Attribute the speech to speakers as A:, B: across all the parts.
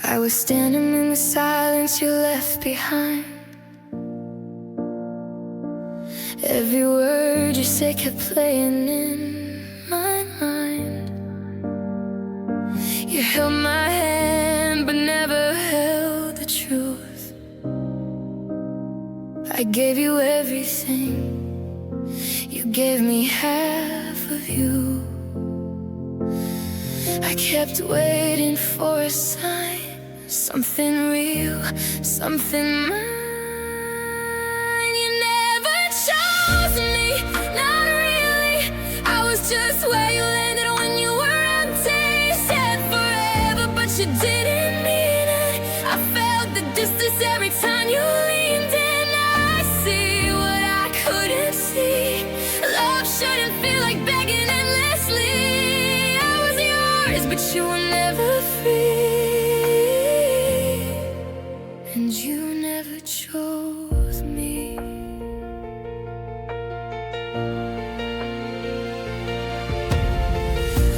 A: I was standing in the silence you left behind. Every word you said kept playing in my mind. You held my hand but never held the truth. I gave you everything, you gave me half of you. I kept waiting for a sign, something real, something mine. You never chose me, not really. I was just where you landed when you were empty. Said forever, but you didn't mean it. I felt the distance every time you leaned in. I see what I couldn't see. Love shouldn't feel like begging endlessly. I was yours, but you were never free. And you never chose me.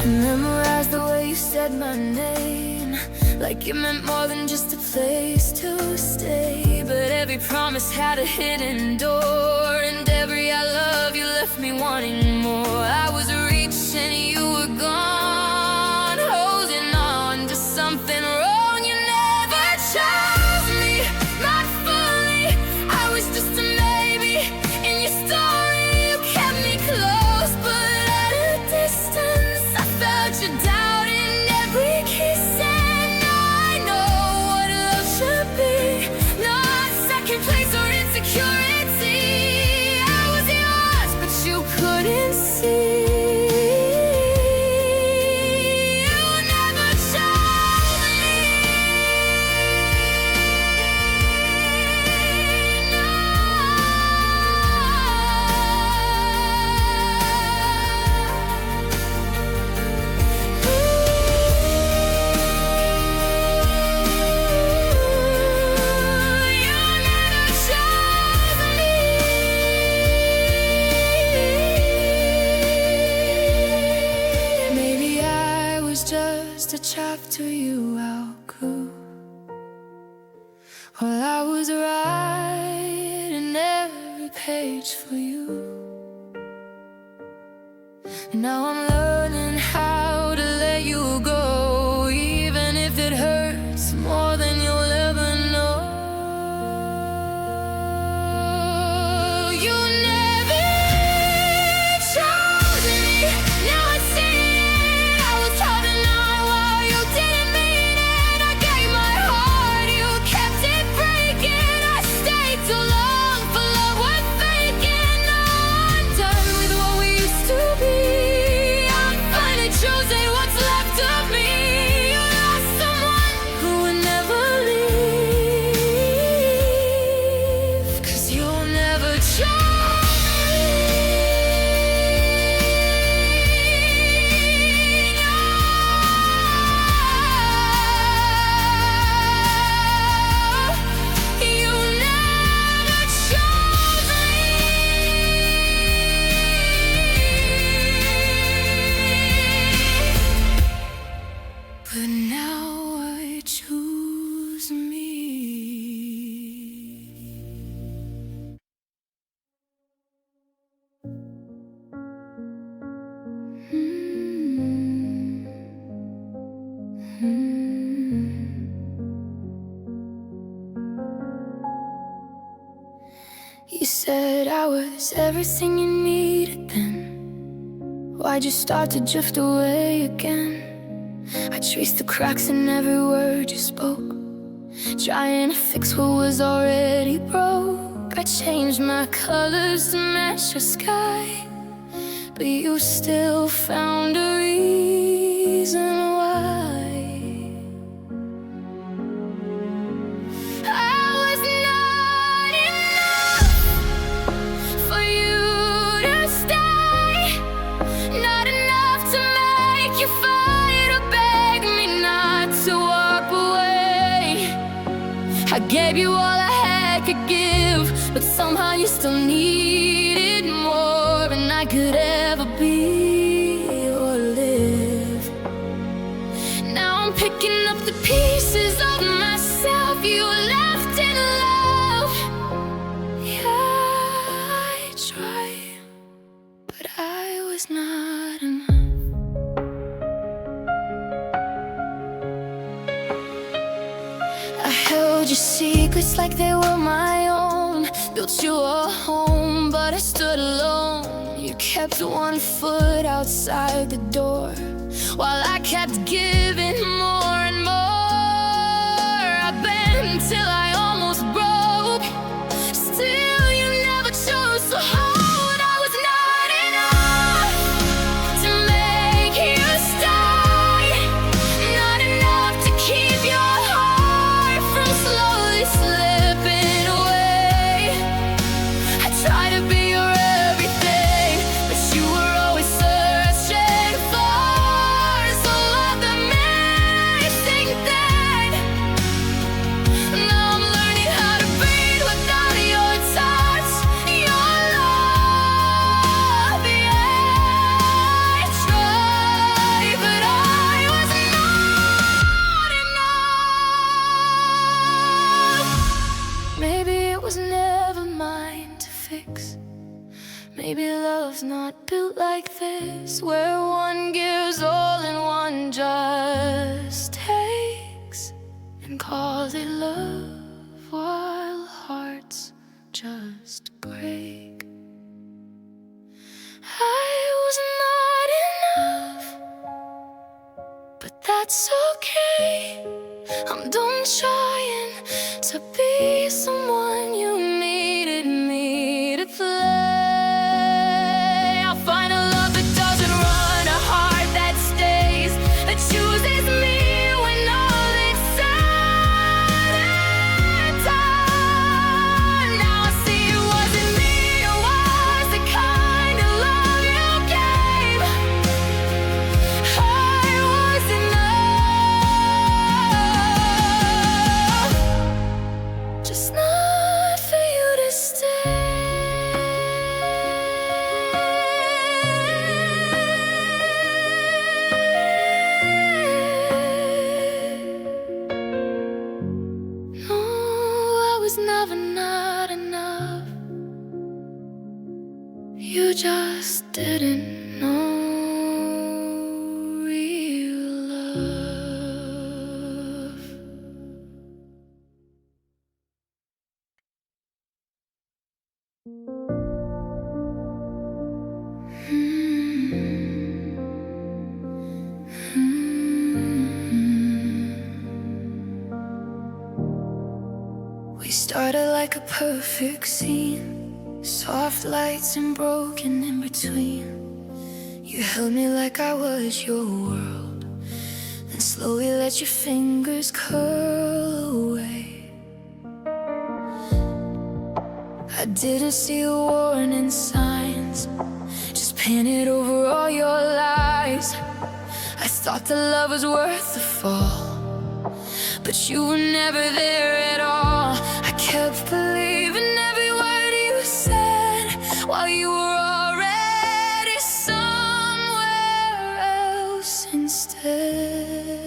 A: I memorized the way you said my name, like it meant more than just a place to stay. But every promise had a hidden door, and every I love you left me wanting more. I was reaching, you were gone, holding on to something wrong. You never chose me, not fully. I was just a maybe in your story. You kept me close, but at a distance. I felt your doubt in every kiss, and I know what love should be, not second place or insecurity. I was yours, but you couldn't see. Just a chapter you outgrew. Well, I was writing every page for you. Now I'm learning how to let you go, even if it hurts more than you'll ever know. You never chose me. Now I see it. I was holding on while you didn't mean it. I gave my heart, you kept it breaking. I stayed too long for love worth faking. Now I'm done with what we used to be. I'm finally choosing what's left of me. You lost someone who would never leave, 'cause you'll never chose me. You never chose me. But now I choose me. You said I was everything you needed then. Why'd you start to drift away again? I traced the cracks in every word you spoke, trying to fix what was already broke. I changed my colors to match your sky, but you still found a reason why. I was not enough for you to stay, not enough to make you fight or beg me not to walk away. I gave you all I had could give, but somehow you still needed more than I could ever be or live. Now I'm picking up the pieces of myself you left in love. Yeah, I tried, but I was not enough. I held your secrets like they were my own, built you a home, but I stood alone. You kept one foot outside the door, while I kept giving more and more. I bent till I almost broke. Still you never chose to hold. I was not enough to make you stay, not enough to keep your heart from slowly slipping away. I tried to be your everything, but you were always searching for some other missing thing. Now I'm learning how to breathe without your touch, your love. Yeah, I tried, but I was not enough. Maybe it was never mine to fix. Maybe love's not built like this, where one gives all and one just takes, and calls it love while hearts just break. I was not enough, but that's okay. I'm done trying to be someone you needed me to play. I'll find a love that doesn't run, a heart that stays, that chooses me when all is said and done. Now I see it wasn't me, it was the kind of love you gave. I was enough, just not for you to stay. No, I was never not enough. You just didn't know real love. We started like a perfect scene, soft lights and broken in between. You held me like I was your world, then slowly let your fingers curl away. I didn't see the warning signs, just painted over all your lies. I thought that love was worth the fall, but you were never there at all. I kept believing every word you said, while you were already somewhere else instead.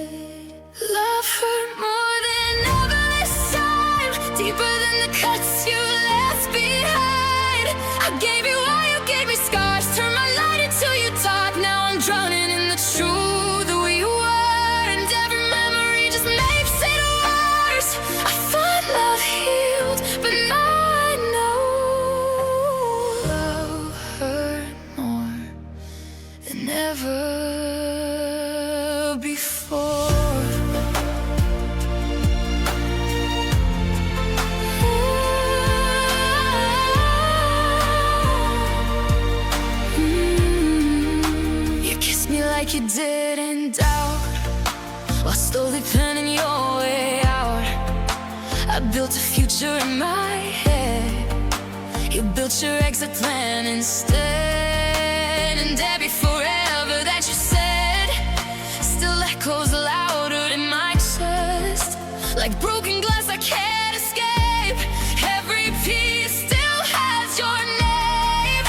A: Love hurt more than ever this time, deeper than the cuts you left behind. I gave you all, you gave me scars, turned my light into your dark. Now I'm drowning in the truth that we were, and every memory just makes it worse. I thought love healed, but now I know love hurt more than ever before. You kissed me like you didn't doubt, while slowly planning your way out. I built a future in my head, you built your exit plan instead. And every forever that you said still echoes louder in my chest, like broken glass I can't escape. Every piece still has your name.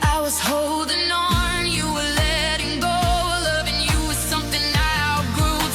A: I was holding on, you were letting go. Loving you was something I outgrew.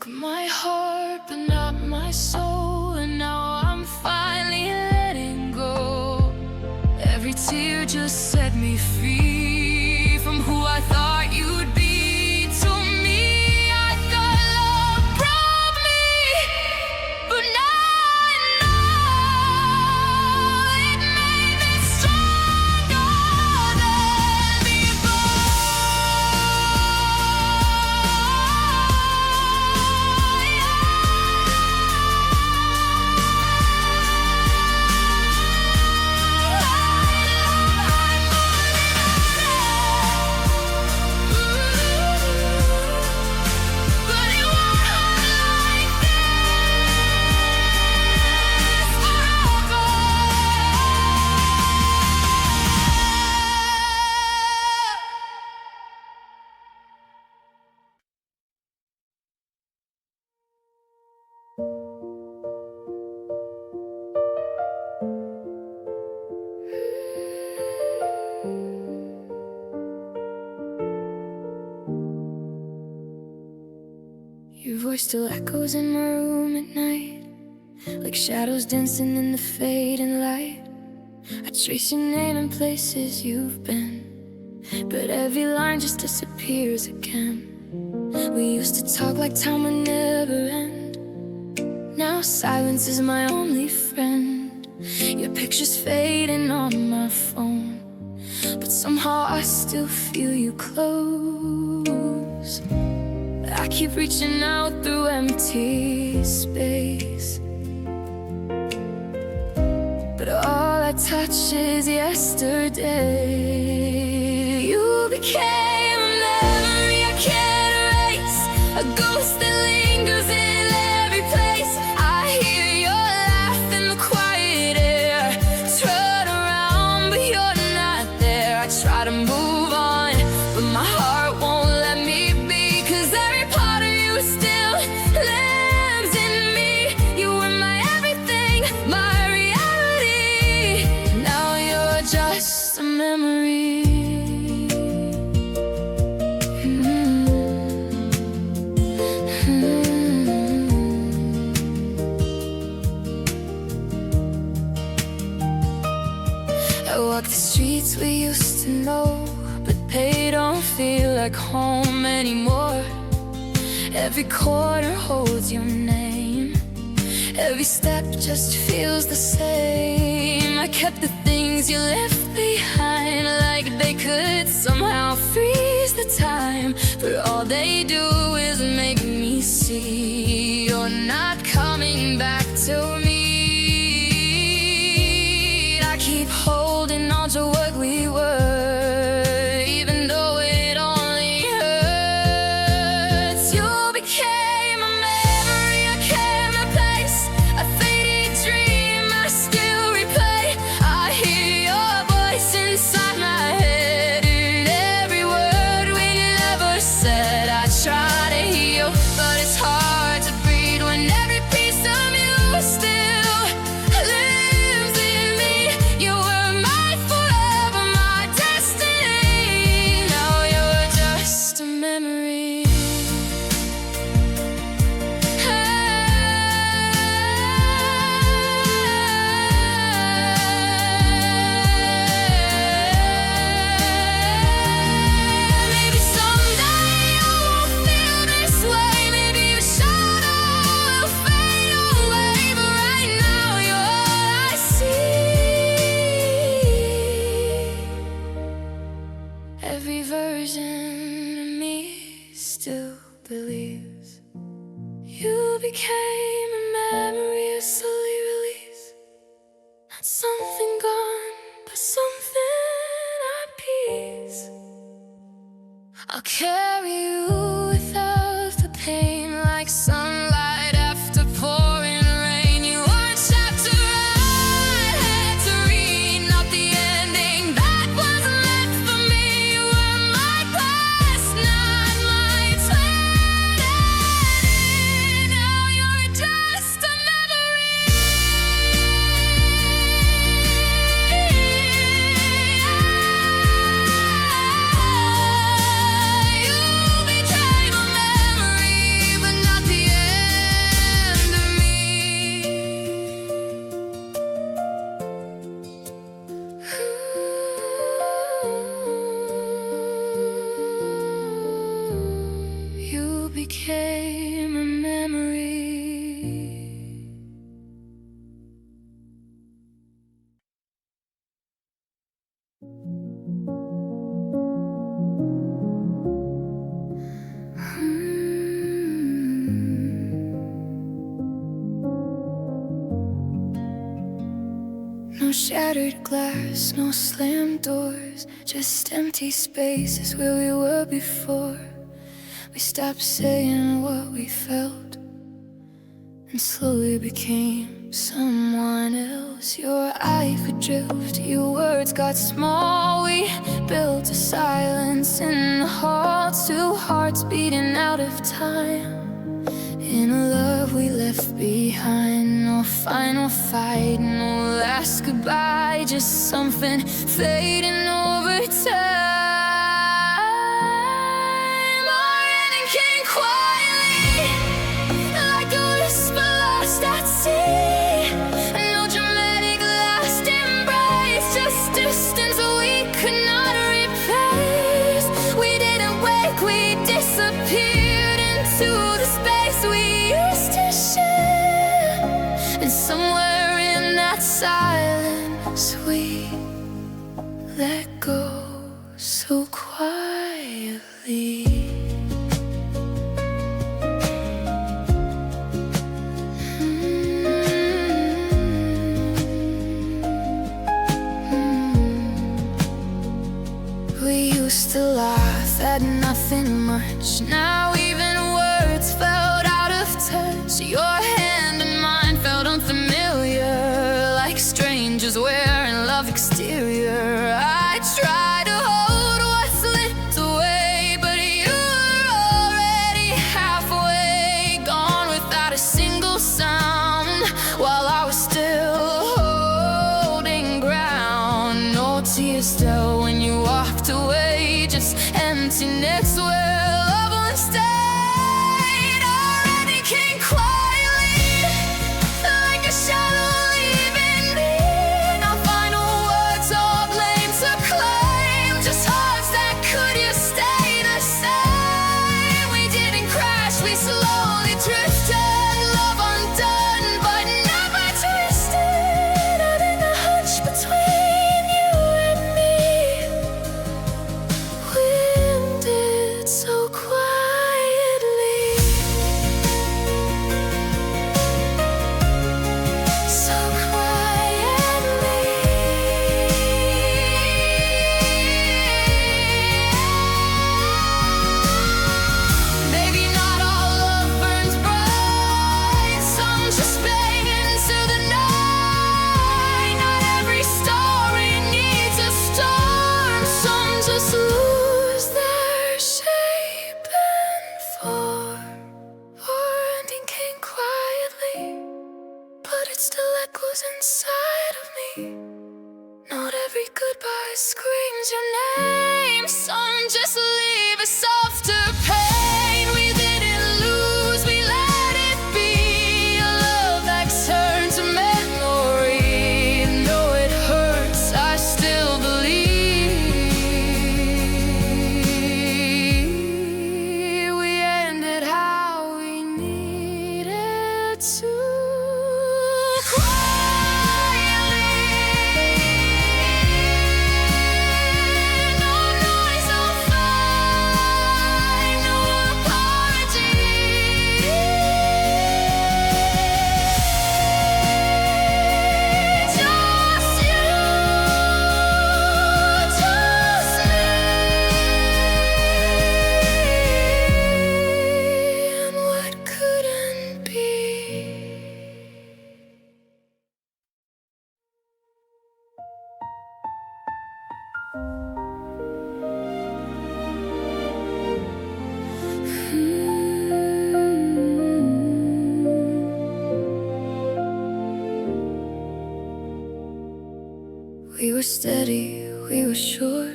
A: Took my heart but not my soul, and now I'm finally letting go. Every tear just set me free from who I thought you'd be. To me, I thought love broke me, but now I know it made me stronger than your voice still echoes in my room at night, like shadows dancing in the fading light. I trace your name in places you've been, but every line just disappears again. We used to talk like time would never end. Now silence is my only friend. Your picture's fading on my phone, but somehow I still feel you close. I keep reaching out through empty space, but all I touch is yesterday. You became a memory I can't erase, a ghost that lingers in every place. I hear your laugh in the quiet air, turn around but you're not there. I try to move on, but my heart won't let me be, 'cause every part of you still lives in me. You were my everything, my reality. Now you're just a memory. I walk the streets we used to know, but they don't feel like home anymore. Every corner holds your name, every step just feels the same. I kept the things you left behind, like they could somehow freeze the time, but all they do is make me see you're not coming back to me. I keep holding on to what we were, even though it only hurts. You became a memory I can't replace, a faded dream I still replay. I hear your voice inside my head, and every word we never said. I try to heal, but it's hard to breathe when every piece of you still lives in me. You were my forever, my destiny. Now you're just a memory. Maybe someday I won't feel this way. Maybe the shadow will fade away, but right now you're all I see. Every version of me still believes you became a memory I slowly release. Not something gone, but something at peace. I'll carry you without the pain, like sunlight after pouring rain. You are a chapter I had to read, not the ending that was meant for me. You were my past, not my eternity. Now you're just a memory. You No shattered glass, no slammed doors, just empty spaces where we were before. We stopped saying what we felt and slowly became someone else. Your eye could drift, your words got small. We built a silence in the hall, two hearts beating out of time. In a love we left behind, no final fight, no last goodbye, just something fading over time. Our ending came quietly, like a whisper lost at sea. No dramatic last embrace, just distance we could not replace. We didn't wake, we disappeared into the space we used to share. And somewhere in that silence we let go so quietly. We used to laugh at nothing much. Now even words felt out of touch. Your hand in mine felt unfamiliar, like strangers wearing love exterior. I tried to hold what slipped away, but you were already halfway gone without a single sound, while I was still holding ground. No tears fell when you walked away, just emptiness where love once stayed. Our ending came quietly, like a shadow leaving me. No final words or blame to claim, just hearts that could you stay the same. We didn't crash, we slowly drifted, love undone but never twisted. And in the hush between you and me, we ended so quietly, so quietly. Maybe not all love burns bright, some just fade into the night. Not every story needs a storm, some just lose their shape and form. Our ending came quietly, but it still echoes inside of me. Not every goodbye screams your name, some just leave a softer pain. We didn't lose, we let it be. A love that's turned to memory. Though it hurts, I still believe we ended how we needed to. No noise, no fight, no apology. Just you, just me, and what couldn't be. We were steady, we were sure,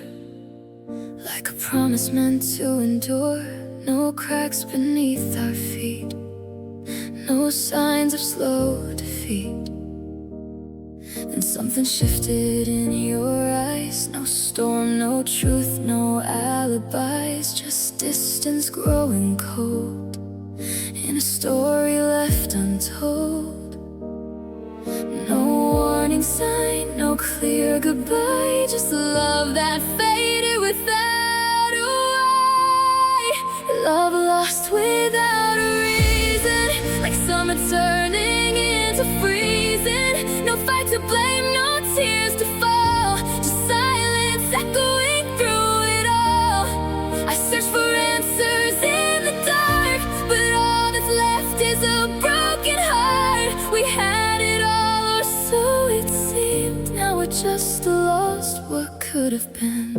A: like a promise meant to endure. No cracks beneath our feet, no signs of slow defeat. Then something shifted in your eyes. No storm, no truth, no alibis, just distance growing cold in a story left untold. No warning sign, no clear goodbye, just love that faded without a way. Love lost without a reason, like summer turning into freezing. No fight to blame, no tears could have been.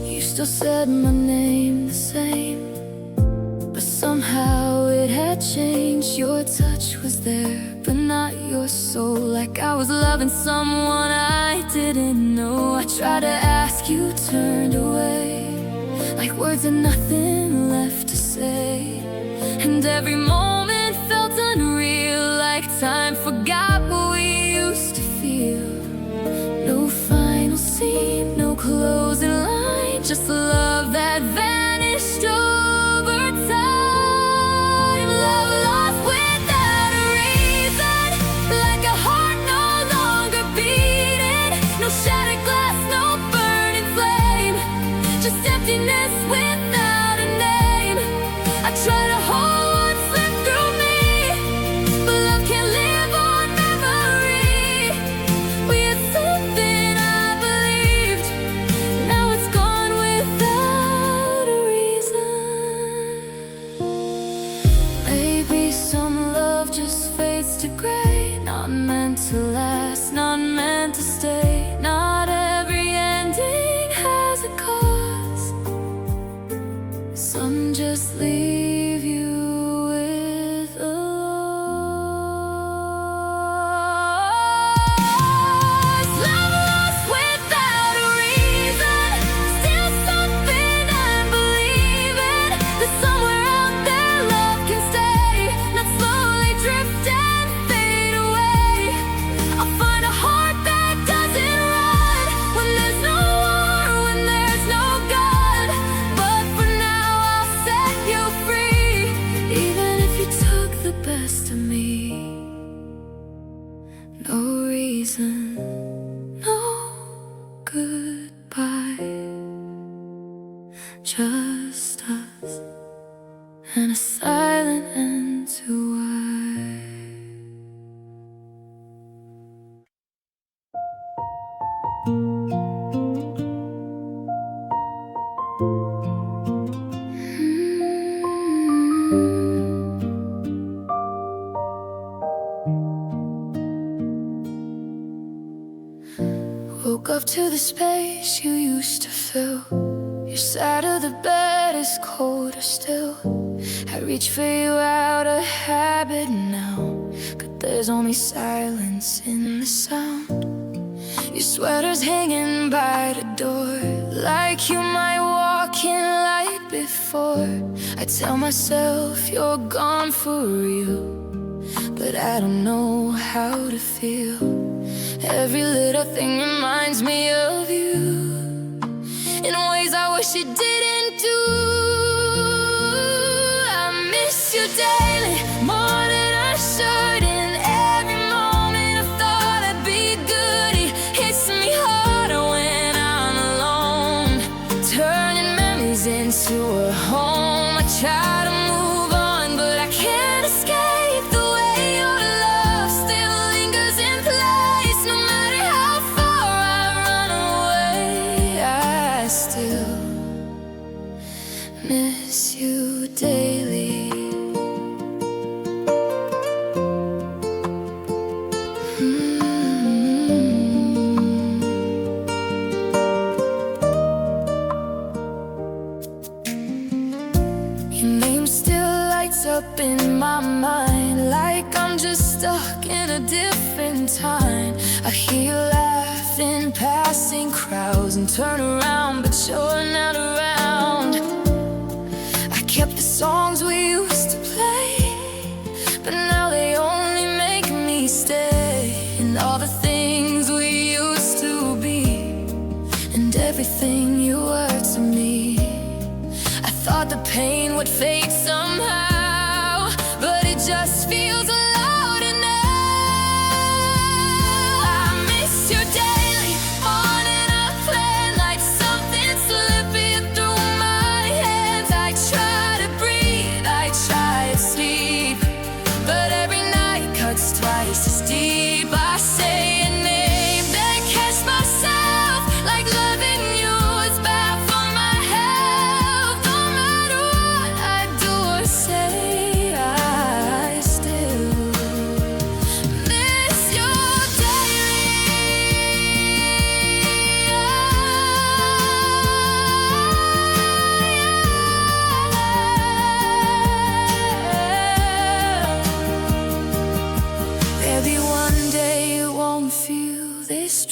A: You still said my name the same, but somehow it had changed. Your touch was there, but not your soul. Like I was loving someone I didn't know. I tried to ask, you turned away, like words had nothing left to say. And every moment felt unreal, like time forgot what we used to feel. No final scene, no closing line, just love that vanished over time. Love lost without a reason, like a heart no longer beating. No shattered glass, no burning flame, just emptiness without a name. I try to hold what slipped through me, but love can't live on memory. We had something I believed, now it's gone without a reason. Maybe some love just fades to gray, not meant to last, not meant to stay. Not every ending has a cause. Some just leave you with a loss. Love lost without a reason, still something I'm believing. That somewhere out there love can stay, not slowly drift and fade away. I'll find a heart that doesn't run when there's no war, when there's no God. But for now I'll set you free, even if you took the best of me. No reason, no goodbye, just us and a silent end to why. Woke up to the space you used to fill. Your side of the bed is colder still. I reach for you out of habit now, but there's only silence in the sound. Your sweater's hanging by the door, like you might walk in light before. I tell myself you're gone for real, but I don't know how to feel. Every little thing reminds me of you, in ways I wish it didn't do. I miss you daily, more than I should. In every moment I thought I'd be good, it hits me harder when I'm alone, turning memories into a home. I try to move on, but I can't escape the way your love still lingers in place. No matter how far I run away, I still miss you daily. Your name still lights up in my mind, like I'm just stuck in a different time. I hear you laugh in passing crowds and turn around, but you're not around. I kept the songs we used to play, but now they only make me stay. And all the things we used to be, and everything you were to me. I thought the pain would fade somehow, but it just feels louder now. I miss you daily, more than I planned, like something slipping through my hands. I try to breathe, I try to sleep,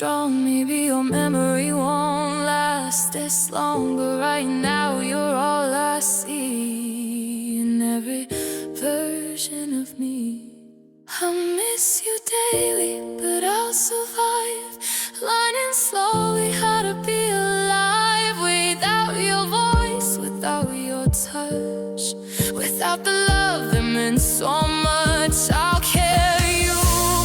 A: strong, maybe your memory won't last this long, but right now you're all I see in every version of me. I miss you daily, but I'll survive, learning slowly how to be alive without your voice, without your touch, without the love that meant so much. I'll carry you,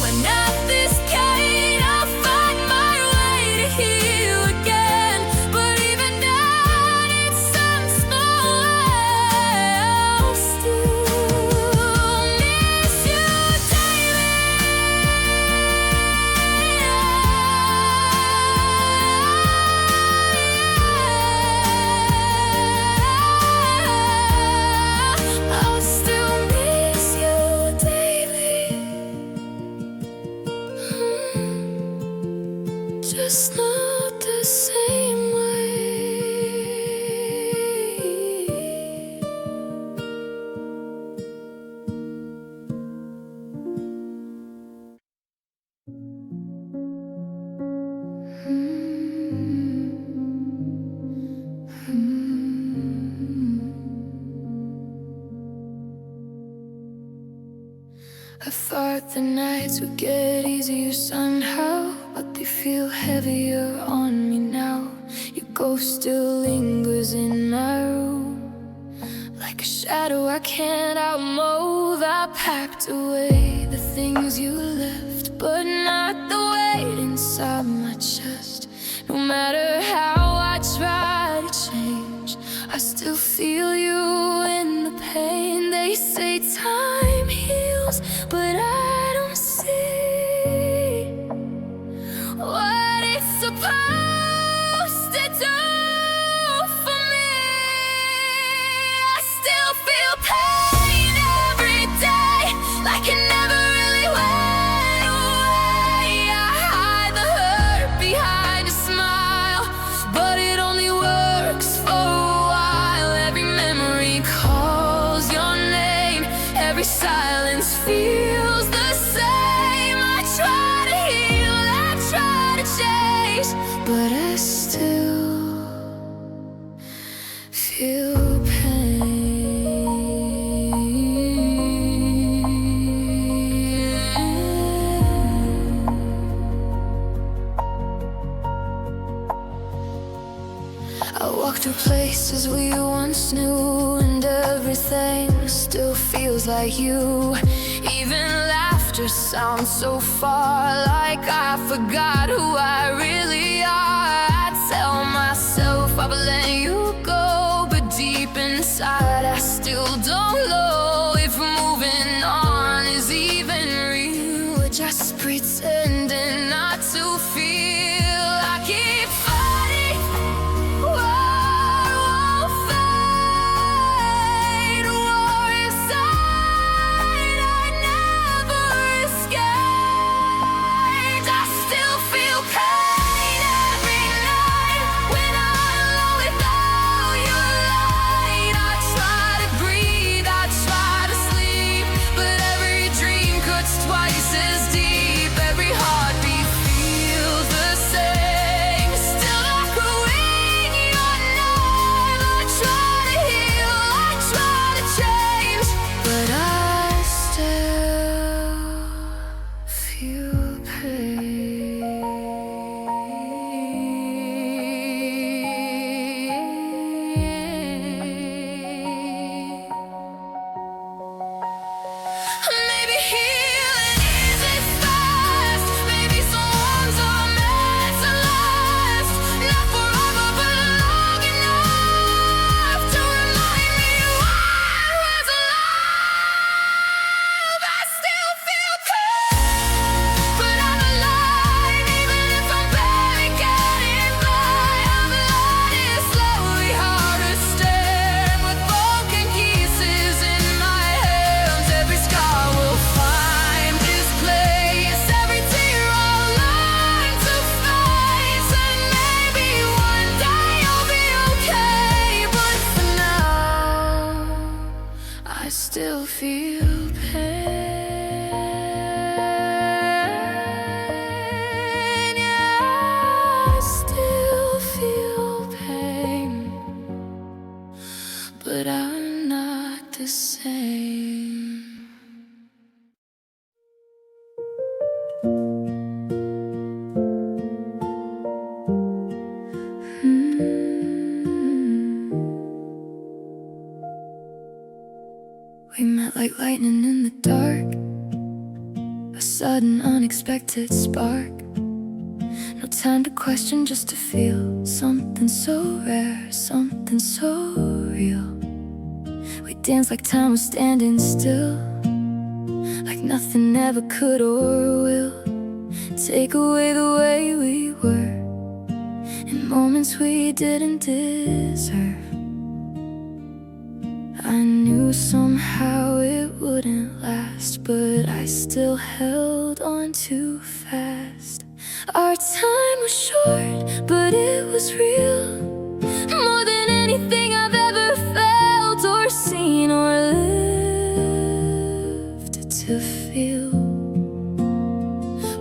A: and at this gate I'll find my way to hear you again. But even then, it's some small way. I'll still miss you daily. I'll still miss you daily. Just not the same way. I thought the nights would get easier somehow, but they feel heavier on me now. Your ghost still lingers in my room, like a shadow I can't outmove. I packed away the things you left, but not the weight inside my chest. No matter how I try to change, I still feel you in the pain. They say time heals, but I don't see what it's supposed to do for me. I still feel pain every day, like it never really went away. I hide the hurt behind a smile, but it only works for a while. Every memory calls your name, every silence feels the same. I try to heal, I try to change, but I still feel pain. I walk through places we once knew, and everything still feels like you. Even laughter sounds so far, like I forgot who I really are. I tell myself I've let you go, but deep inside I still don't know if moving on is even real. We're just pretending not to feel. I keep fighting, war won't fade. War inside, I never escaped. I still feel pain every night when I'm alone without your light. I try to breathe, I try to sleep, but every dream cuts twice as deep. Every heartbeat feels the same, still echoing your name. I try to heal, I try to change, but I still feel pain. Maybe healing isn't fast, maybe some wounds are meant to last. Not forever, but long enough to remind me why I was alive. I still feel pain, but I'm alive, even if I'm barely getting by. I'm learning slowly how to stand with broken pieces in my hands. Every scar will find its place, every tear I'll learn to face, and maybe one day I'll be okay. But for now, I still feel pain. Yeah. the dark, a sudden unexpected spark. No time to question, just to feel something so rare, something so real. We danced like time was standing still, like nothing ever could or will take away the way we were in moments we didn't deserve. I knew somehow it wouldn't last, but I still held on too fast. Our time was short, but it was real, more than anything I've ever felt or seen or lived to feel.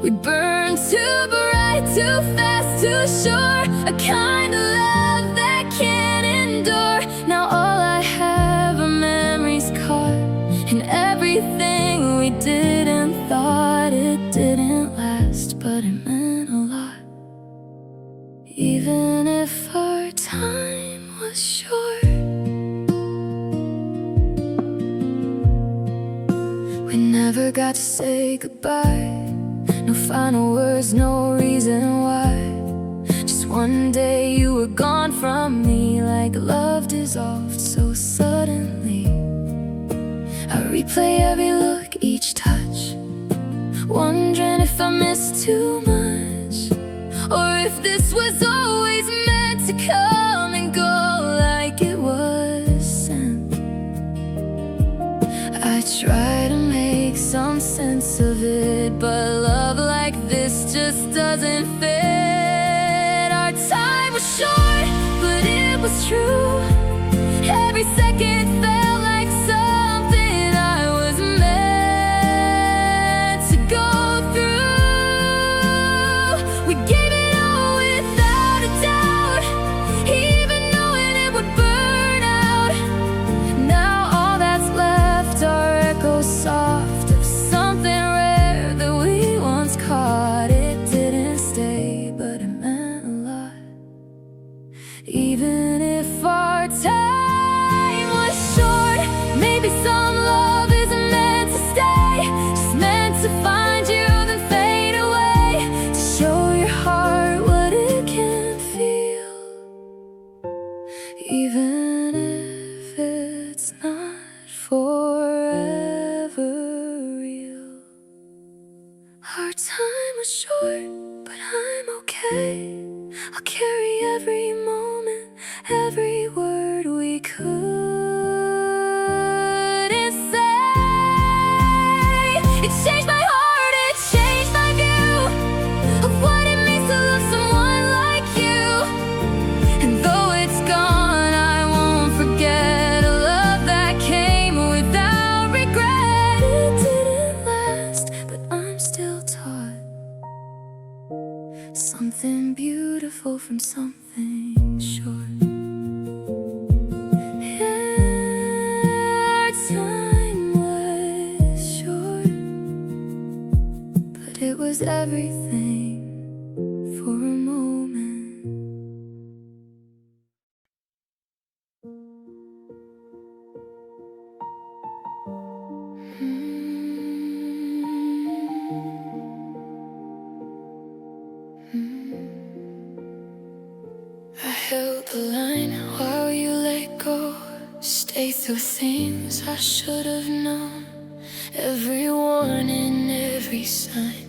A: We burned too bright, too fast, too sure, a kind of love that can't endure. Now all I have are memories caught in everything we did and thought. It didn't last, but it meant a lot, even if our time was short. We never got to say goodbye, no final words, no reason why. Just one day you were gone from me, like love dissolved so suddenly. I replay every look, each touch, wondering if I missed too much, or if this was always meant to come and go like it was sent. I try to make some sense of it, but love like this just doesn't fit. Our time was short, but it was true. Every second felt like something I was meant to go through. We gave it all without a doubt, even knowing it would burn out. Now all that's left are echoes soft of something rare that we once caught. It didn't stay, but it meant a lot, even if our time was short. Maybe some love isn't meant to stay, just meant to find you then fade away, to show your heart what it can feel, even if it's not forever real. Our time was short, but I'm okay. I'll carry every moment, every word we couldn't say. It changed my heart, it changed my view of what it means to love someone like you. And though it's gone, I won't forget a love that came without regret. It didn't last, but I'm still taught something beautiful from something short. Our time was short, but it was everything for a moment. I held the line while you let go, stay through things I should have known, every warning, every sign.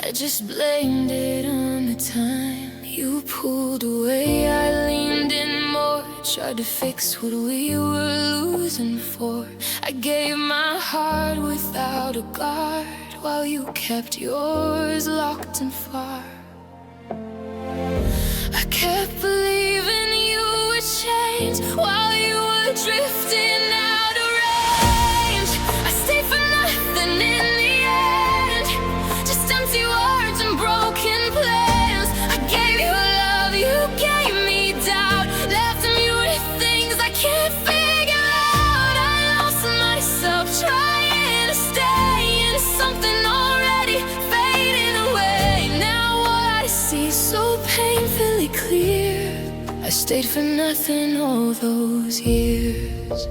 A: I just blamed it on the time. You pulled away, I leaned in more, tried to fix what we were losing for. I gave my heart without a guard, while you kept yours locked and far. I kept believing you would change while you were drifting out of range. I stayed for nothing in the end, just empty words and broken plans. I gave you love, you gave me doubt, left me with things I can't figure out. I lost myself trying to stay in something already fading away. Now what I see so painfully clear, I stayed for nothing all those years.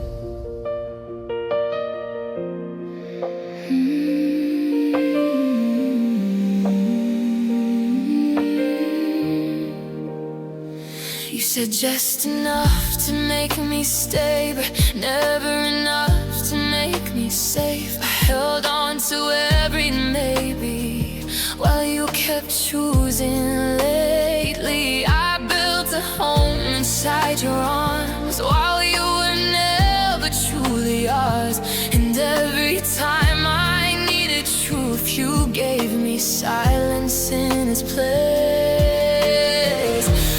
A: You said just enough to make me stay, but never enough to make me safe. I held on to every maybe while you kept choosing lately. I built a home inside your arms while you were never truly ours. And every time I needed truth, you gave me silence in its place.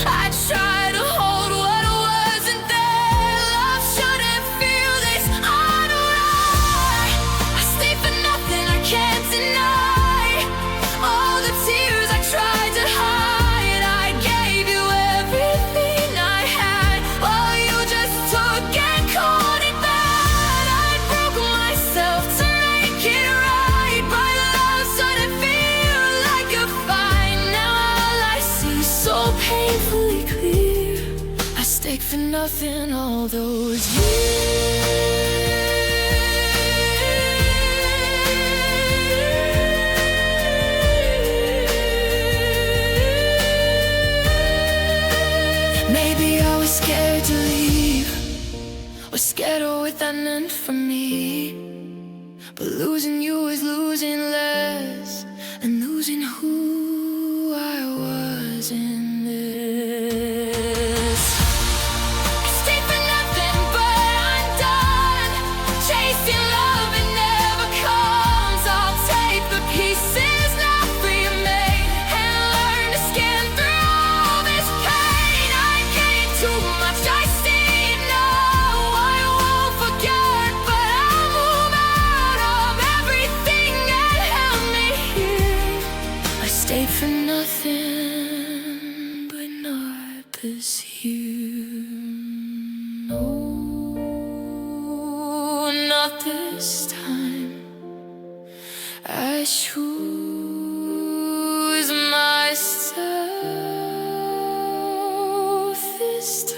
A: I tried to hold what wasn't there. Love shouldn't feel this unright. I stayed for nothing, I can't deny all the tears I tried to hide. I gave you everything I had while you just took and called it bad. I broke myself to make it right. My love started to feel like a fight. Now all I see so painfully clear. I stayed for nothing all those years. Maybe I was scared to leave, was scared of what that meant for me. But losing you is losing less, and losing who I was in this. I stayed for nothing, but I'm done chasing love, it never comes. I'll take the pieces not remade and learn to scan through all this pain. I gave too much, I see now. I won't forget, but I'll move out of everything that held me here. I stayed for nothing, but not this year. No, not this time. I choose myself this time.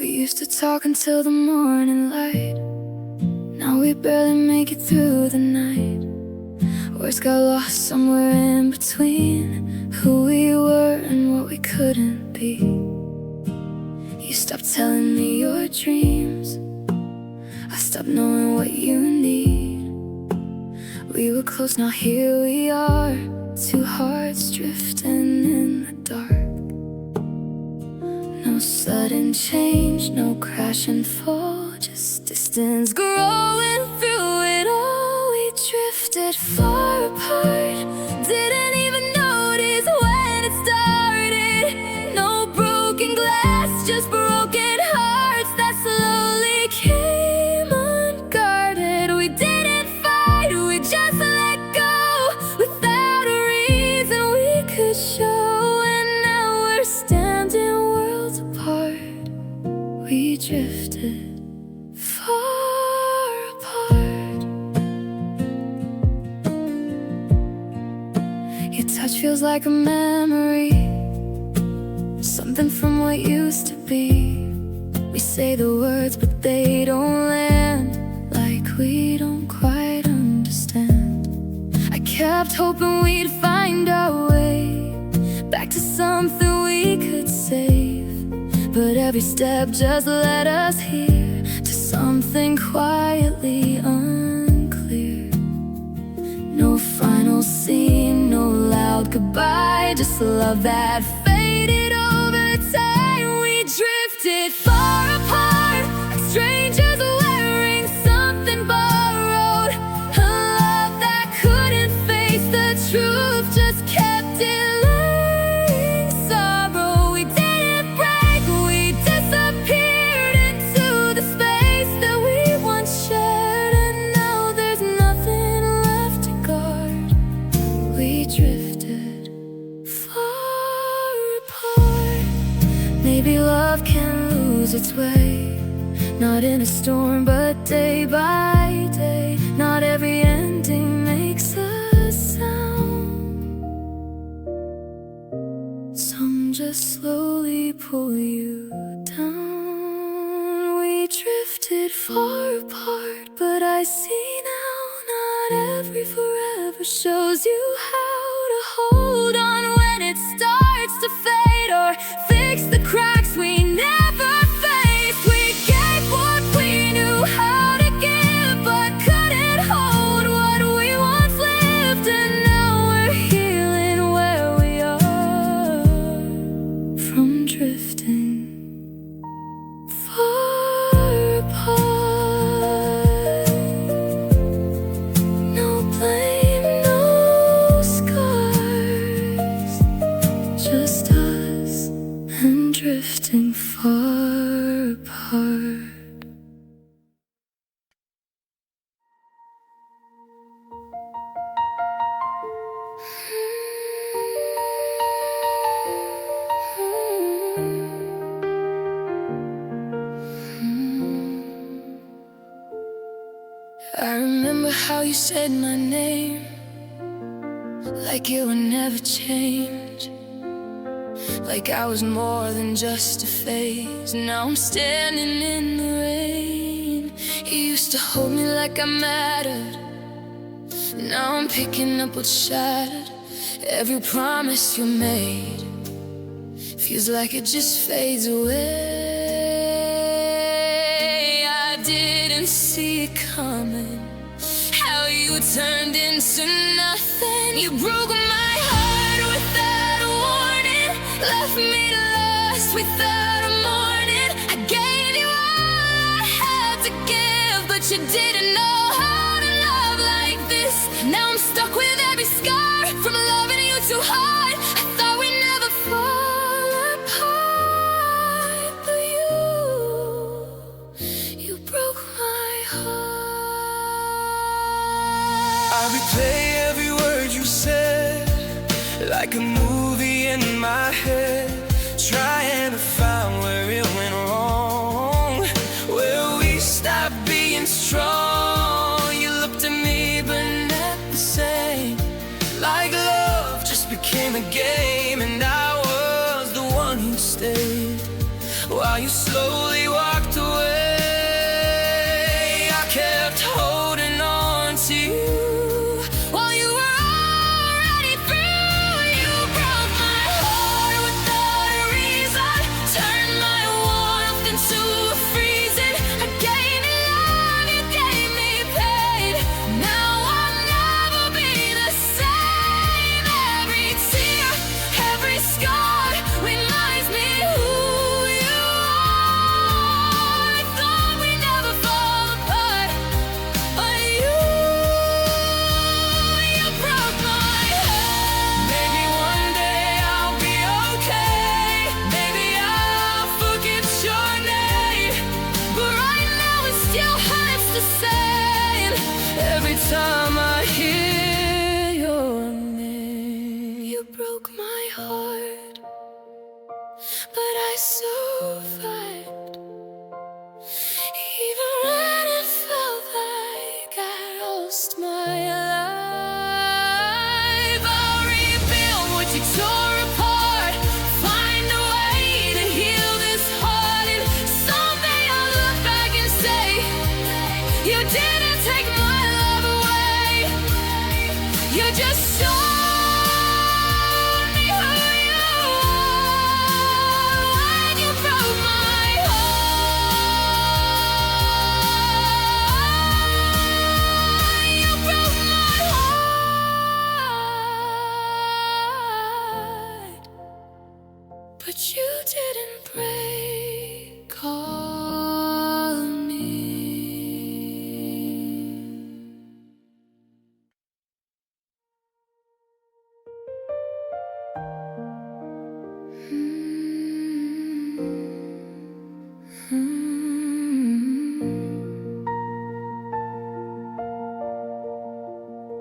A: We used to talk until the morning light. Now we barely make it through the night. Words got lost somewhere in between who we were and what we couldn't be. You stopped telling me your dreams, I stopped knowing what you need. We were close, now here we are, two hearts drifting in the dark. No sudden change, no crash and fall, just distance growing through it all. We drifted far apart, didn't even notice when it started. No broken glass, just broken hearts that slowly came unguarded. We didn't fight, we just let go without a reason we could show. And now we're standing worlds apart. We drifted far apart. Your touch feels like a memory, something from what used to be. We say the words but they don't land, like we don't quite understand. I kept hoping we'd find our way back to something we could save, but every step just led us here to something quietly unclear. No final scene, no loud goodbye, just love that faded over time. We drifted far apart, like strangers wearing something borrowed. A love that couldn't face the truth, just kept delaying sorrow. We didn't break, we disappeared into the space. not in a storm, but day by day. Not every ending makes a sound. Some just slowly pull you down. We drifted far apart, but I see now not every forever shows you how to hold on when it starts to fade, or fix the cracks we never faced. We gave what we knew how to give, but couldn't hold what we once lived. And now we're healing where we are from drifting far apart. No blame, no scars, just us and drifting far apart. I remember how you said my name, like it would never change, like I was more than just a phase. Now I'm standing in the rain. You used to hold me like I mattered. Now I'm picking up what's shattered. Every promise you made feels like it just fades away. I didn't see it coming, how you turned into nothing. You broke my heart without a warning, left me lost without a morning. I gave you all I had to give, but you didn't know how to love like this. Now I'm stuck with every scar from loving you too hard. I thought we'd never fall apart, but you broke my heart.
B: I replay every word you said, like a movie in my head, trying to find where it went wrong, where we stopped being strong. You looked at me but not the same, like love just became a game, and I was the one who stayed while you slowly walked away. I kept holding on to you while you were already through. You broke my heart without a reason, turned my warmth into a freezing. I gave you love, you gave me pain. Now I'll never be the same. Every tear, every scar reminds me who you are. I thought we'd never fall apart, but you broke my heart. Maybe one day I'll be okay, maybe I'll forget your name, but right now it still hurts the same every time I hear your name. You broke my heart, but I survived, even when it felt like I lost my life. I'll rebuild what you tore apart, find a way to heal this heart, and someday I'll look back and say, you didn't take my love away, you just showed me who you are. When you broke my heart, you broke my heart, but you didn't break all of me.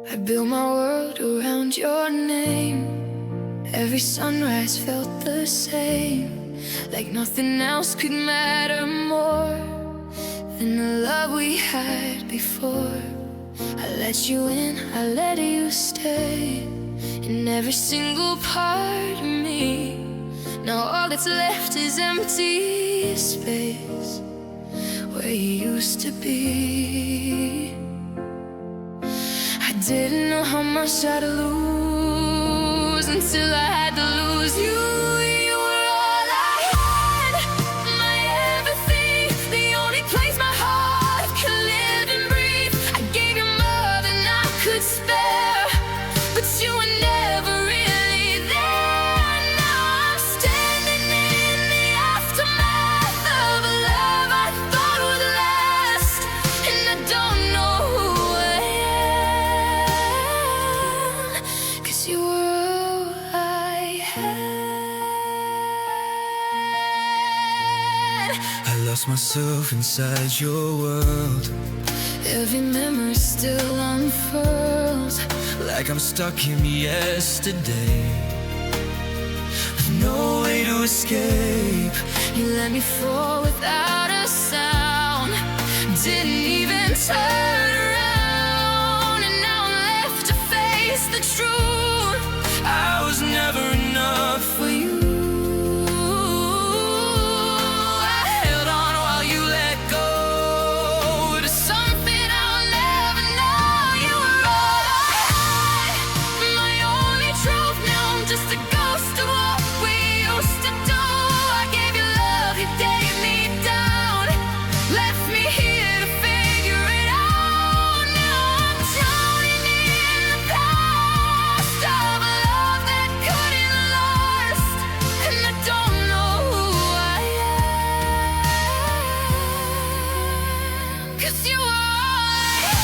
B: I built my world around your name. Every sunrise felt the same, like nothing else could matter more.
A: than the love we had before. I let you in, I let you stay in every single part of me. Now all that's left is empty space where you used to be. I didn't know how much I'd lose until I had to lose you. You were all I had, my everything, the only place my heart could live and breathe. I gave you more than I could spare, but you were never really there. Now I'm standing in the aftermath of a love I thought would last, and I don't know who I am, 'cause you were all I had.
B: I lost myself inside your world.
A: Every memory still unfurls,
B: Like I'm stuck in yesterday, with no way to escape.
A: you let me fall without a sound, didn't even turn around, and now I'm left to face the truth.
B: I was never enough for you.
A: I held on while you let go to something I'll never know. You were all I had, my only truth. Now I'm just a ghost of what we used to do. I gave you love, you gave me down, left me here to figure it out. Now I'm drowning in the past of a love that couldn't last, and I don't know who I am, 'cause you are all I had.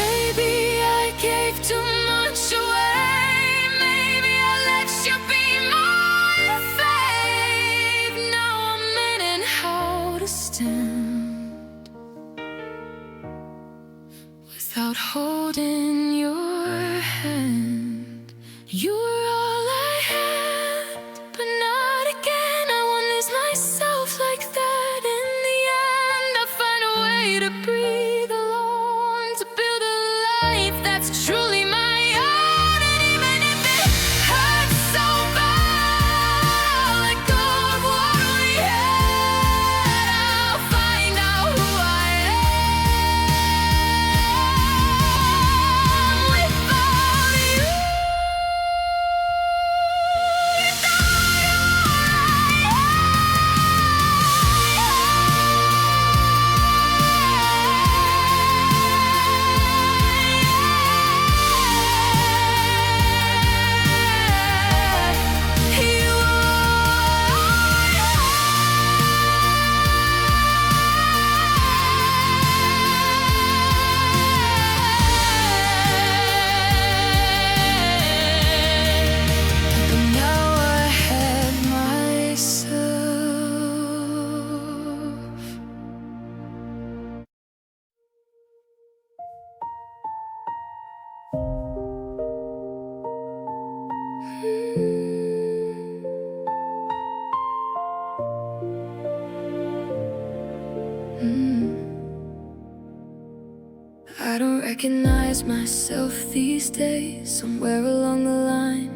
A: Maybe I gave too much away, maybe I let you be my fave. Now I'm learning how to stand without holding your hand. You were all I had, but not again. I won't lose myself like that. In the end, I'll find a way to breathe alone, to build a life that's truly my own. And even if it hurts so bad, I'll let go of what we had. I'll find out who I am without you. But now I had myself. I don't recognize myself these days. Somewhere along the line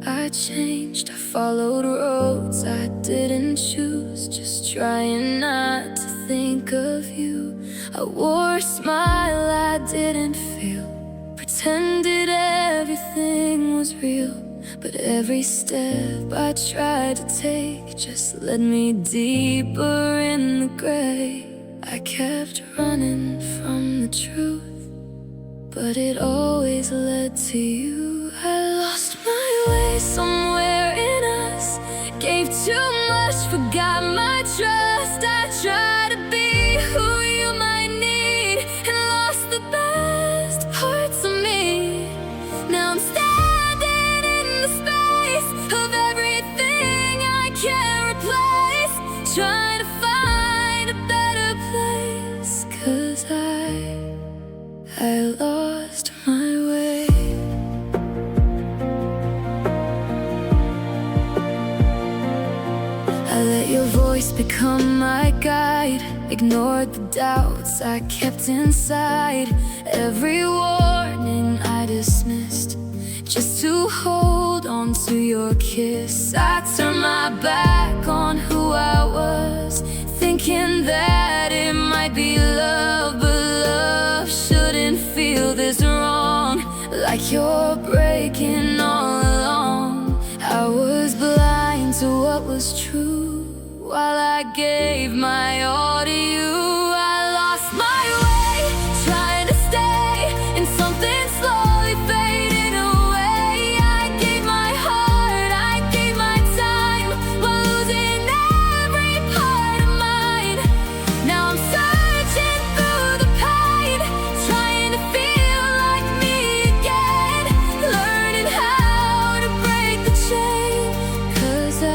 A: I changed, I followed roads I didn't choose, just trying not to think of you. I wore a smile I didn't feel, pretended everything was real. But every step I tried to take just led me deeper in the gray. I kept running from the truth, but it always led to you. I lost my way somewhere in us, gave too much, forgot my trust. I tried to be who you might need and lost the best parts of me. Now I'm standing in the space of everything I can't replace, trying to find a better place, 'cause I I lost my way. I let your voice become my guide, ignored the doubts I kept inside. Every warning I dismissed, just to hold on to your kiss. I turned my back on who I was, thinking that it might be love, but love shouldn't feel this wrong, like you're breaking all along. I was blind to what was true, while I gave my all to you. I lost my way, trying to stay in something slowly fading away. I gave my heart, I gave my time, while losing every part of mine. Now I'm searching through the pain, trying to feel like me again, learning how to break the chain. 'Cause I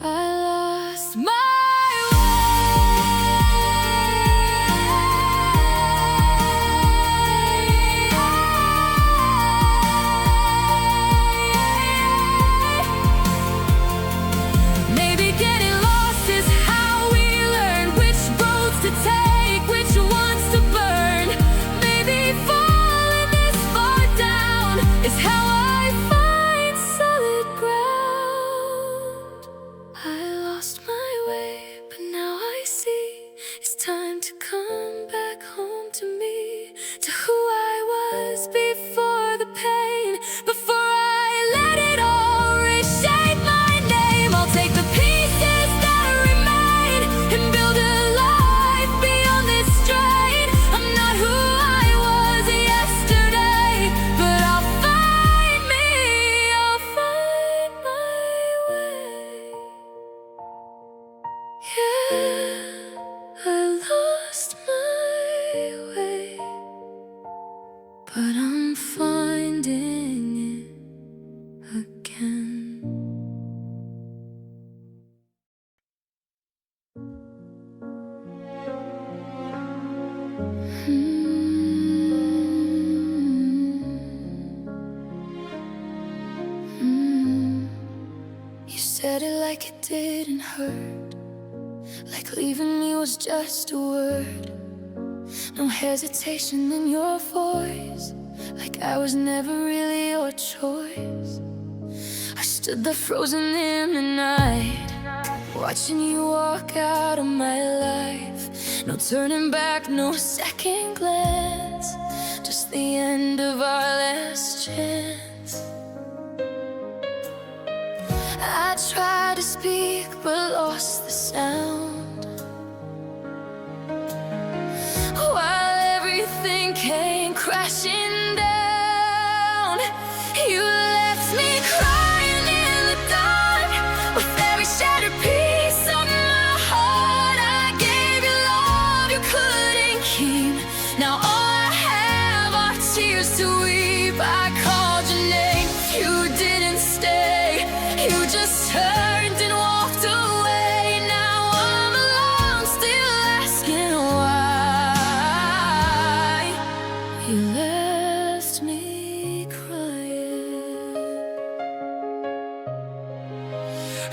A: lost my maybe getting lost is how we learn which roads to take, which ones to burn. Maybe falling this far down is how I find solid ground. I lost my way, but now I see it's time to come back home to me, to who I was before the pain, before I let it all reshape my name. I'll take the pieces that remain and build a life beyond this strain. I'm not who I was yesterday, but I'll find me, I'll find my way. Yeah, I lost my way, but I'm finding it again. You said it like it didn't hurt, like leaving me was just a word. No hesitation in your voice, like I was never really your choice. I stood there frozen in the night, watching you walk out of my life. No turning back, no second glance, just the end of our last chance. I tried to speak but lost the sound, while everything came crashing down. You left me crying in the dark, with every shattered piece of my heart. I gave you love you couldn't keep. Now all I have are tears to weep. I called your name, you didn't stay, you just turned and walked away. Now I'm alone, still asking why you left me crying.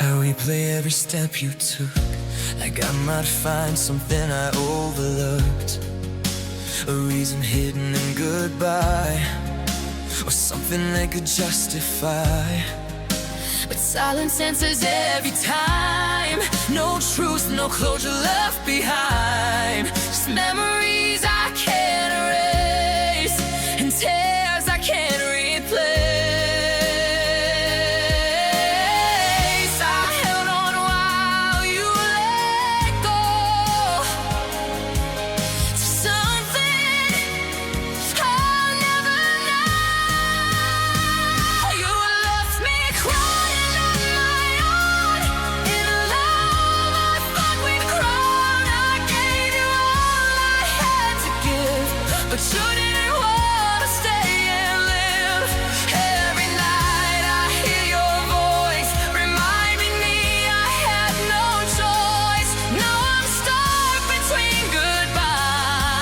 B: I replay every step you took, like I might find something I overlooked, a reason hidden in goodbye, or something they could justify.
A: But silence answers every time. No truth, no closure left behind, just memories I can't erase, and tears I can't replace. I held on while you let go, to something I'll never know. You left me crying on my own, in a love I thought we'd grown. I gave you all I had to give, but you didn't want to stay and live. Every night I hear your voice reminding me I had no choice. Now I'm stuck between goodbyes.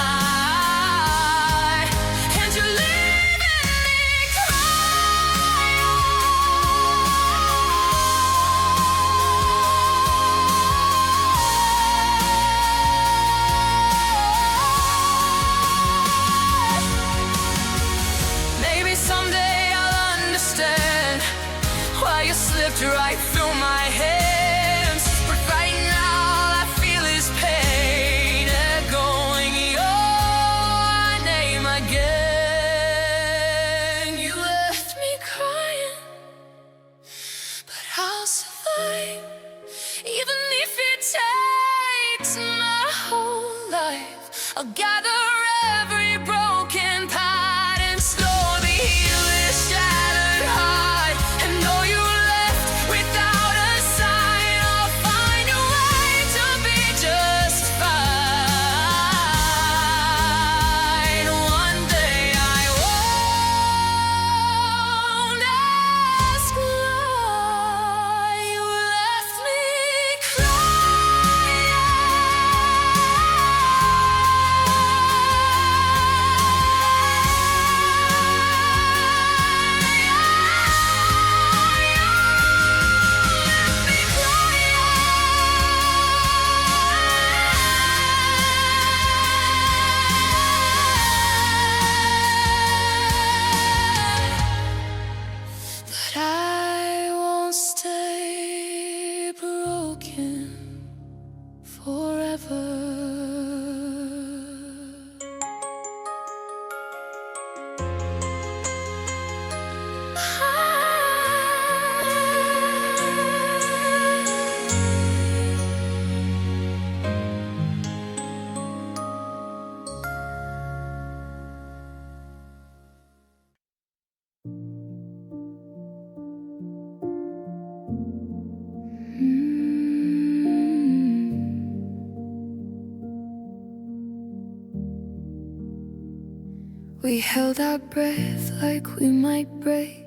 A: We held our breath like we might break.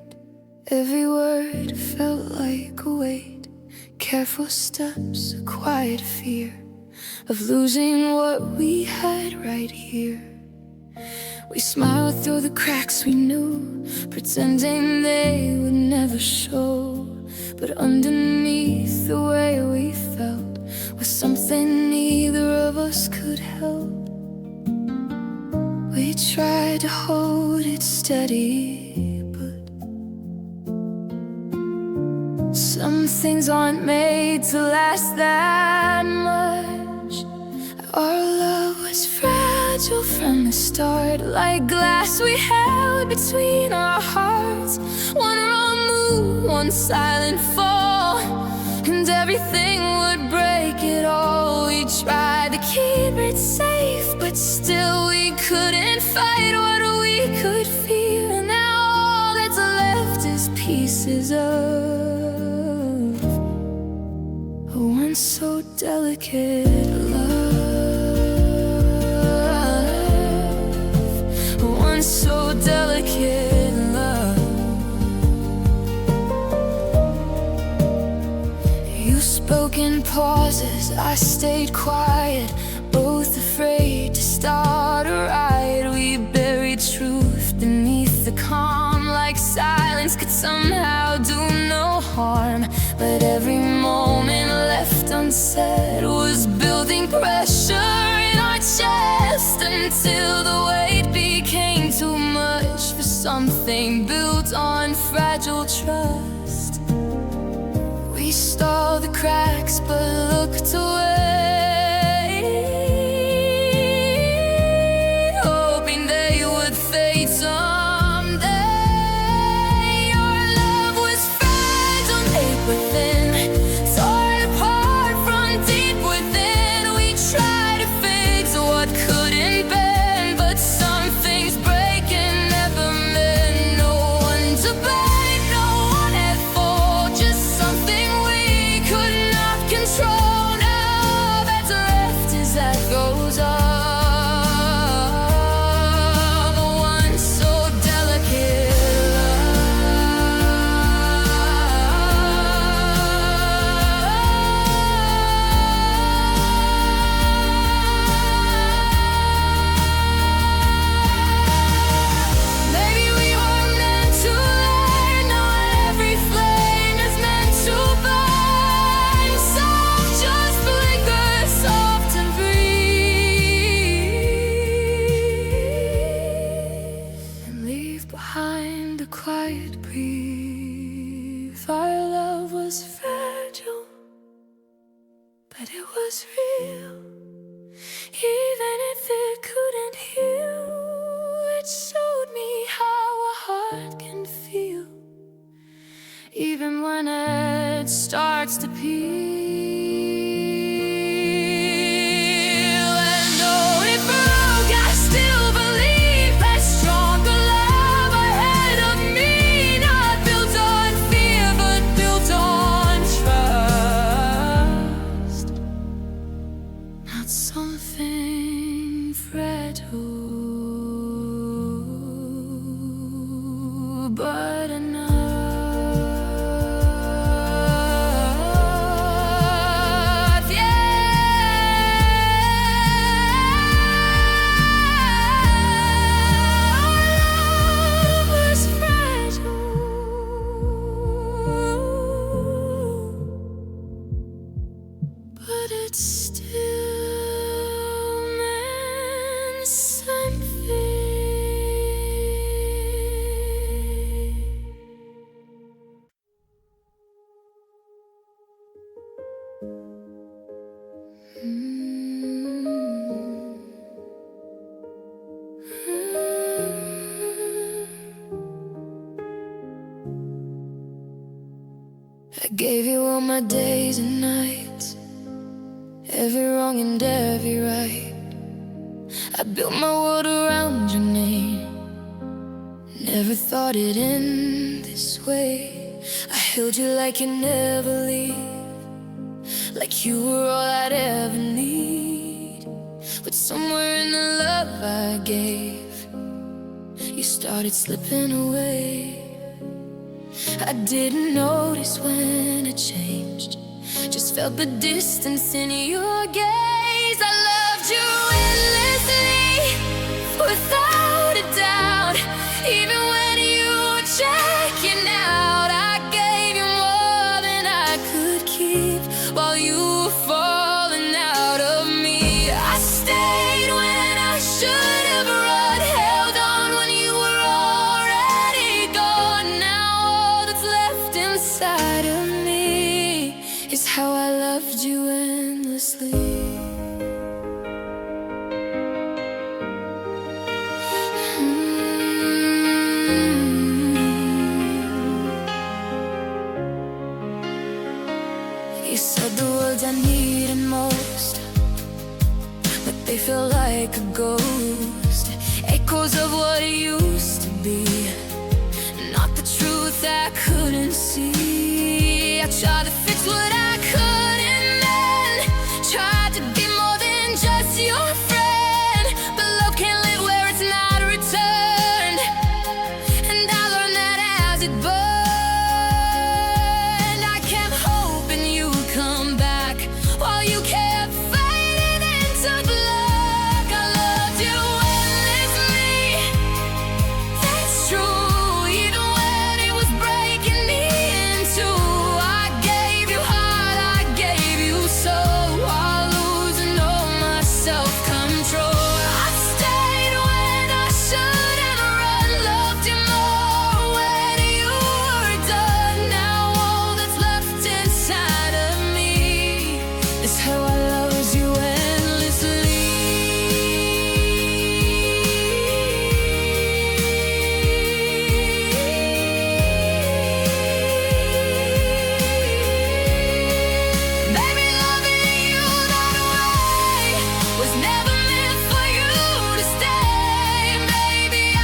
A: Every word felt like a weight. Careful steps, a quiet fear of losing what we had right here. We smiled through the cracks we knew, pretending they would never show. But underneath the way we felt was something neither of us could help. We tried to hold it steady, but some things aren't made to last that much. Our love was fragile from the start, like glass we held between our hearts. One wrong move, one silent fall, and everything would break it all. We tried to keep it safe, but still we couldn't fight what we could feel. And now all that's left is pieces of a once so delicate love, a once so delicate love. You spoke in pauses, I stayed quiet, both afraid to start a riot. We buried truth beneath the calm, like silence could somehow do no harm. But every moment left unsaid was building pressure in our chest, until the weight became too much for something built on fragile trust. We stalled the cracks but looked away, hoping they would fade someday. Our love was fragile, paper thin, torn apart from deep within. We tried to fix what couldn't bend, but some things break and never mend. No one to blame, no one at fault, just something we could not control. Now that's left is that goes up, a once so delicate love. Maybe we were meant to learn, not every flame is meant to burn. Some just flicker soft and breathe, and leave behind a quiet grief. Our love was fragile, but it was real. Even if it couldn't heal, it showed me how a heart can feel, even when it starts to peel. And though it broke, I still believe that stronger love ahead of me, not built on fear but built on trust. Not something fragile, but enough. Love was fragile, but it still meant something. I gave you all my days and nights, every wrong and every right. I built my world around your name, never thought it'd end this way. I held you like you never leave, like you were all I'd ever need. But somewhere in the love I gave, started slipping away. I didn't notice when it changed, just felt the distance in your gaze. I loved you endlessly, without a doubt. Even when you were checking out, I gave you more than I could keep while you were falling out of me. I stayed when I should have run, held on when you were already gone. Now all that's left inside of me is how I loved you endlessly. You said the words I needed most, but they feel like a ghost. Echoes of what it used to be, not the truth I couldn't see. I tried to fix what I couldn't mend, tried to be more than just your friend, but love can't live where it's not returned. And I learned that as it burned. I kept hoping you'd come back while you kept fighting into black. I loved you endlessly, that's true. Even when it was breaking me in two, I gave you heart, I gave you soul, while losing all my self-control. I stayed when I should have run, loved you more when you were done. Now all that's left inside of me is how I loved you endlessly. Baby, loving you that way was never meant for you to stay. Maybe I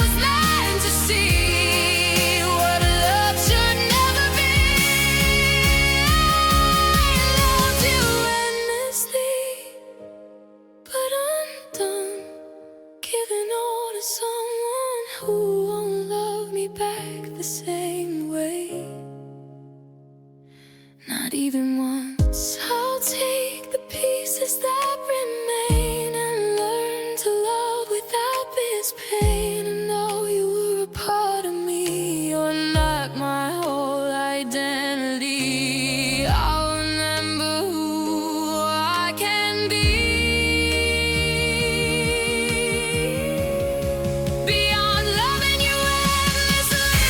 A: was meant to see what love should never be. I loved you endlessly, but I'm done giving all to someone who won't love me back the same way. Not even once. I'll take the pieces that remain and learn to love without this pain. And know you were a part of me, you're not my whole identity. I'll remember who I can be beyond loving you endlessly.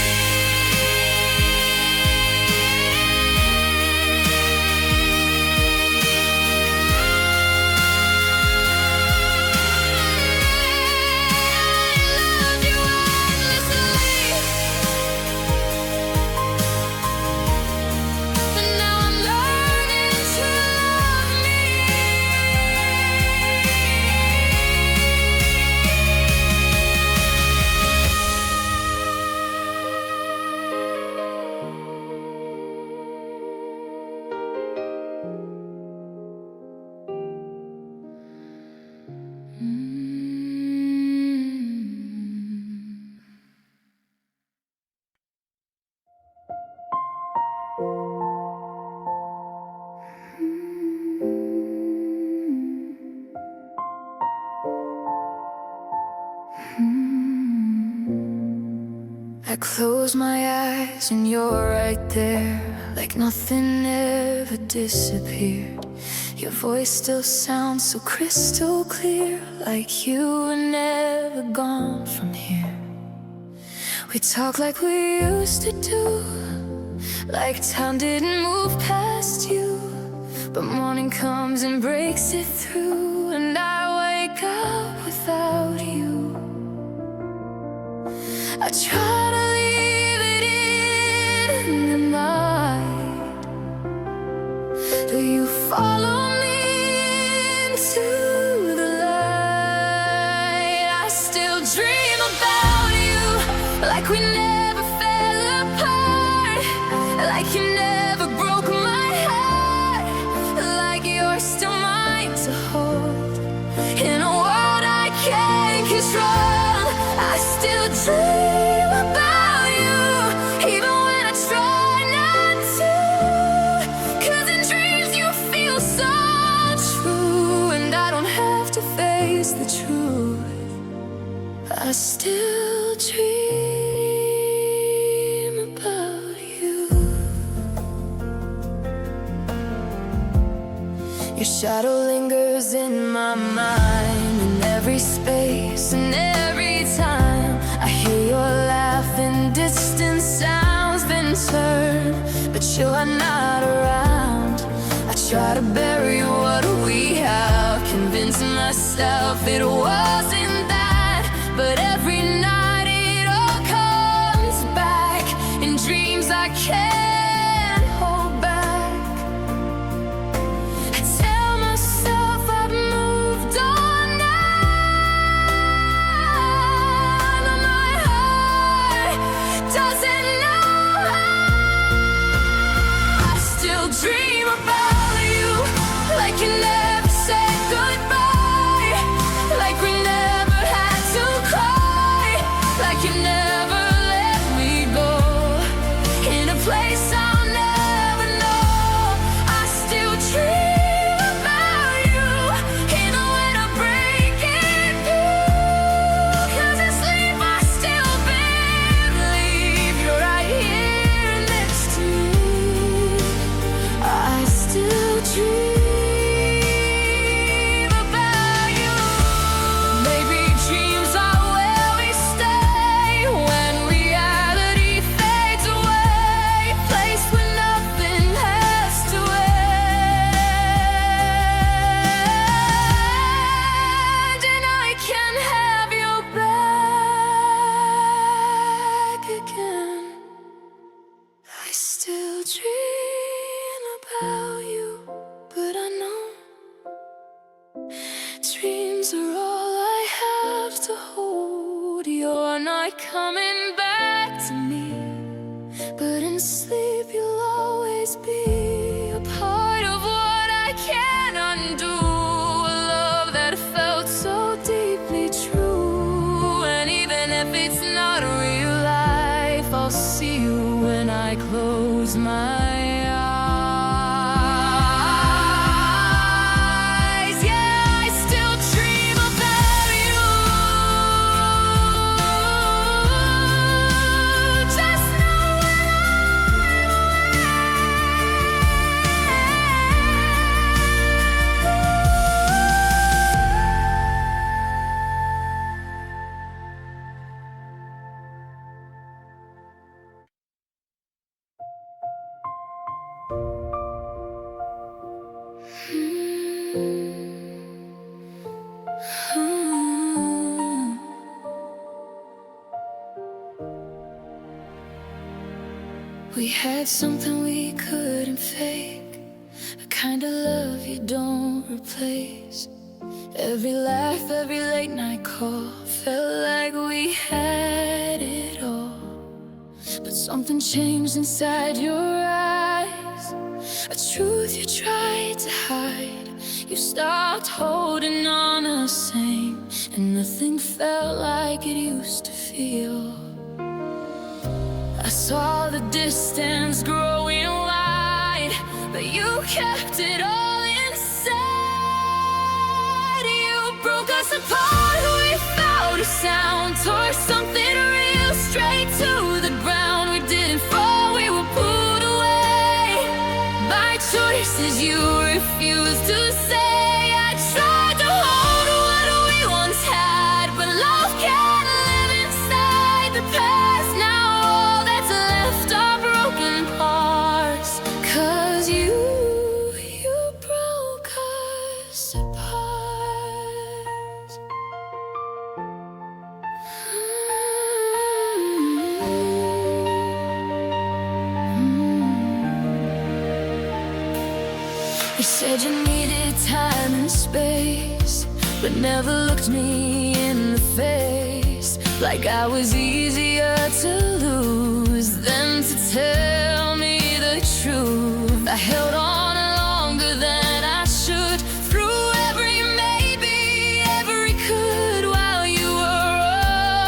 A: I close my eyes and you're right there, like nothing ever disappeared. Your voice still sounds so crystal clear, like you were never gone from here. We talk like we used to do, like time didn't move past you. But morning comes and breaks it through, and I wake up without you. I try to leave it in the night. Do you follow me into the light? I still dream about you, like we never fell apart, like you never broke my heart, like you're still mine to hold. In a world I can't control, I still dream about you, even when I try not to. 'Cause in dreams you feel so true, and I don't have to face the truth. I still dream about you. Your shadow lingers in my mind, in every space and every time I hear your laugh in distant sounds, then turn, but you are not around. I try to bury what we have, convincing myself it wasn't that, but every night it all comes back in dreams I can't hold back. I tell myself I've moved on now, but my heart doesn't know how. I still dream about you, like you never said goodbye, like we never had to cry, like you never let me go, in a place I'll never know. I still dream about you, even when I break it through. 'Cause in sleep I still believe you're right here next to me. I still dream about you. Maybe dreams are where we stay when reality fades away, place where nothing has to end, and I can have you back again. I still dream about you, but I know dreams are all I have to hold. You're not coming back to me, but in sleep you'll always be a part of what I can't undo. A love that felt so deeply true, and even if it's not real life, I'll see you when I close my eyes. Yeah, I still dream about you. Just know when we had something we couldn't fake, a kind of love you don't replace. Every laugh, every late night call felt like we had it all. But something changed inside your eyes, a truth you tried to hide. You stopped holding on the same, and nothing felt like it used to feel. I saw the distance growing wide, but you kept it all inside. You broke us apart, we found a sound, tore something real straight to the ground. We didn't fall, we were pulled away by choices you refused to say. I tried to hold what we once had, but love can't live inside the past. Now all that's left are broken parts, 'cause you broke us apart. You said you needed time and space, but never looked me in the face, like I was easier to lose than to tell me the truth. I held on longer than I should, through every maybe, every could, while you were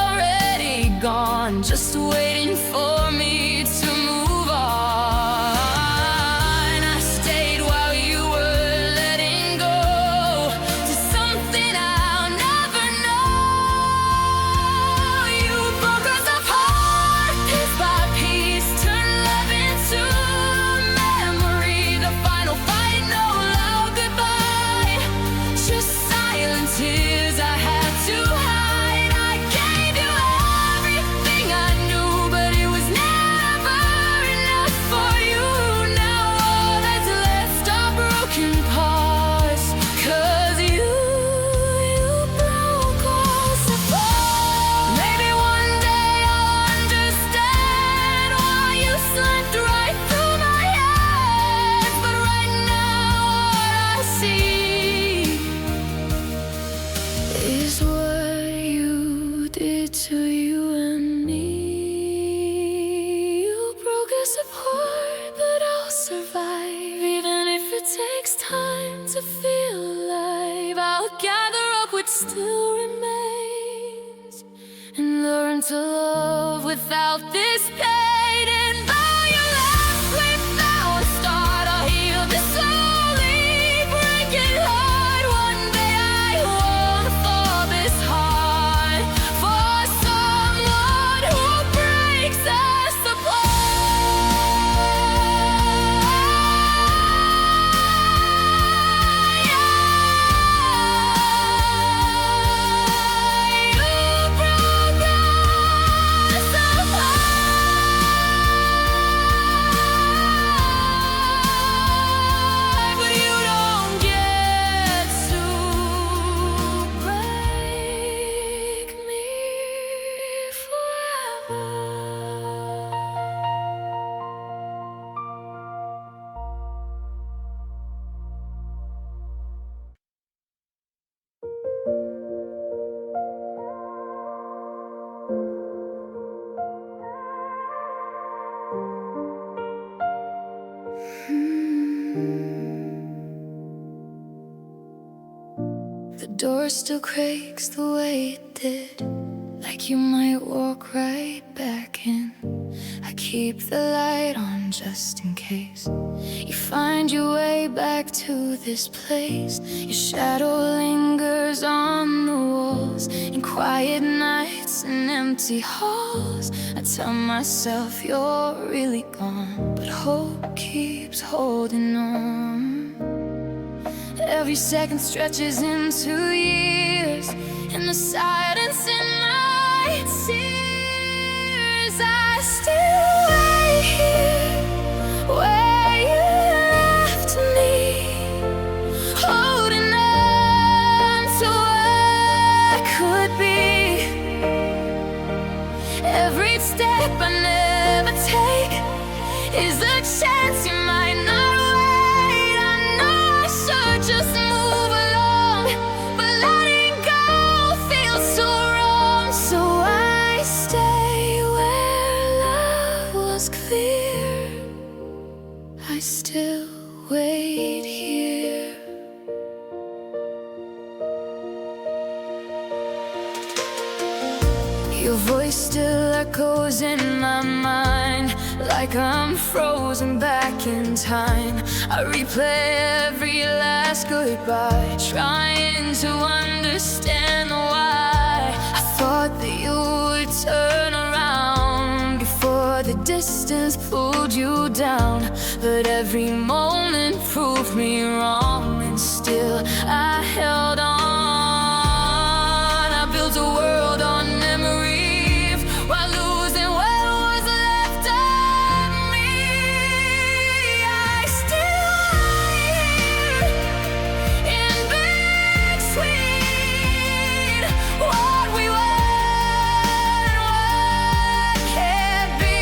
A: already gone.
B: on, just waiting for me to move on. I stayed while you were letting go to something I'll never know. You broke us apart, piece by piece, turned love into a memory. The final fight, no loud goodbye, just silent tears I had to hide. I gave you everything I knew, but it was never enough for you. Now all that's left are broken parts, 'cause you broke us apart. Maybe one day I'll understand why you slipped right through my hands, but right now all I see is what you did to you and me. You broke us apart, but I'll survive. Even if it takes time to feel alive, I'll gather up what still remains and learn to love without this pain. And though you left without a start, I'll heal this slowly breaking heart. One day I won't fall this hard for someone who breaks us apart. You broke us apart, but you don't get to break me forever. The door still creaks the way it did, like you might walk right back in. I keep the light on just in case you find your way back to this place. Your shadow lingers on the walls in quiet nights and empty halls. I tell myself you're really gone, but hope keeps holding on. Every second stretches into years, in the silence in my tears. I still wait here where you left me, holding on to what could be. Every step I never take is a chance you might not wait. I know I should just move along, but letting go feels so wrong. So I stay where love was clear. I still wait here. Your voice still echoes in my mind, like I'm frozen back in time. I replay every last goodbye, trying to understand why. I thought that you would turn around before the distance pulled you down, but every moment proved me wrong, and still I held on. I built a world on memories while losing what was left of me. I still hear in between what we were and what can't be.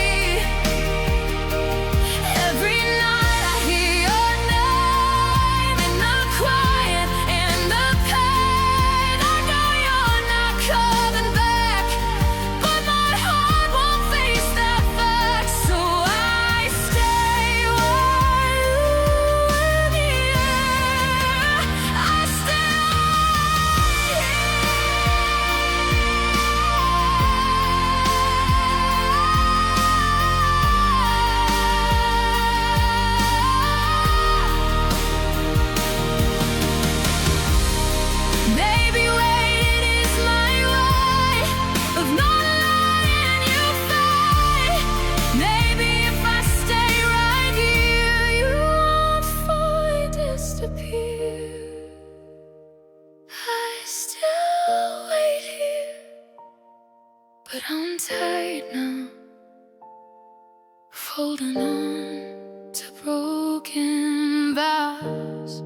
B: Every night I hear your name in the quiet, in the pain.
A: but I'm tired now, holding on to broken vows.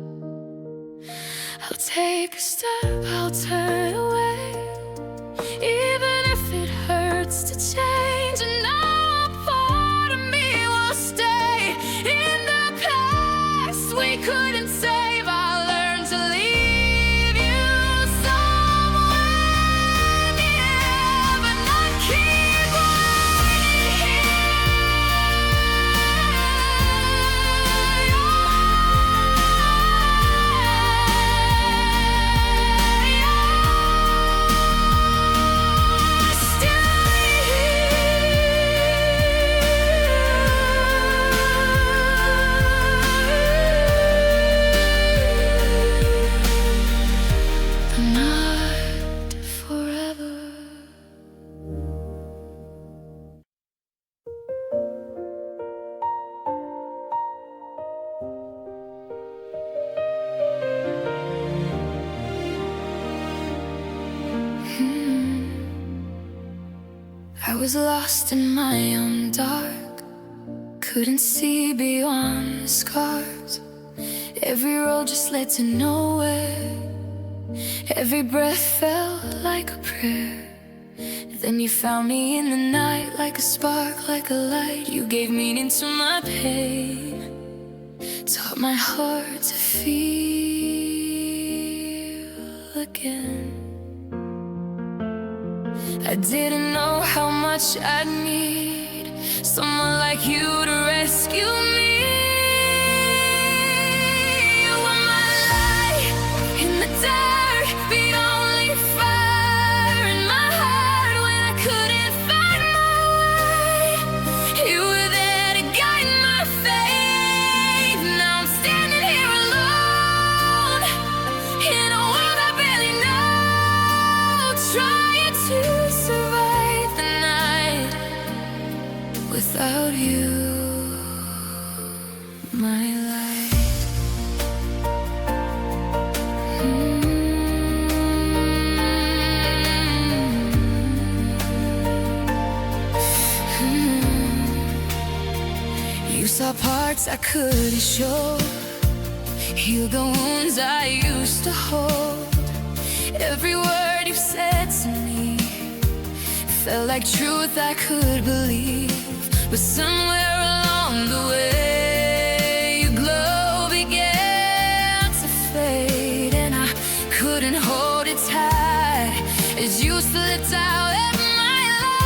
A: I'll take a step, I'll turn away, even if it hurts to change. And now a part of me will stay in the past we couldn't save. I'll learn to leave you somewhere near, but not keep waiting here. Not forever. I was lost in my own dark, couldn't see beyond the scars. Every road just led to nowhere, every breath felt like a prayer. Then you found me in the night, like a spark, like a light. You gave meaning to my pain, taught my heart to feel again. I didn't know how much I'd need someone like you to rescue me. You were my light in the dark, the only fire in my heart when I couldn't find my way. You were there to guide my faith. Now I'm standing here alone in a world I barely know, trying to survive the night without you, my light. You saw parts I couldn't show, healed the wounds I used to hold. Every word you said to me felt like truth I could believe. But somewhere along the way, your glow began to fade, and I couldn't hold it tight as you slipped out of my life.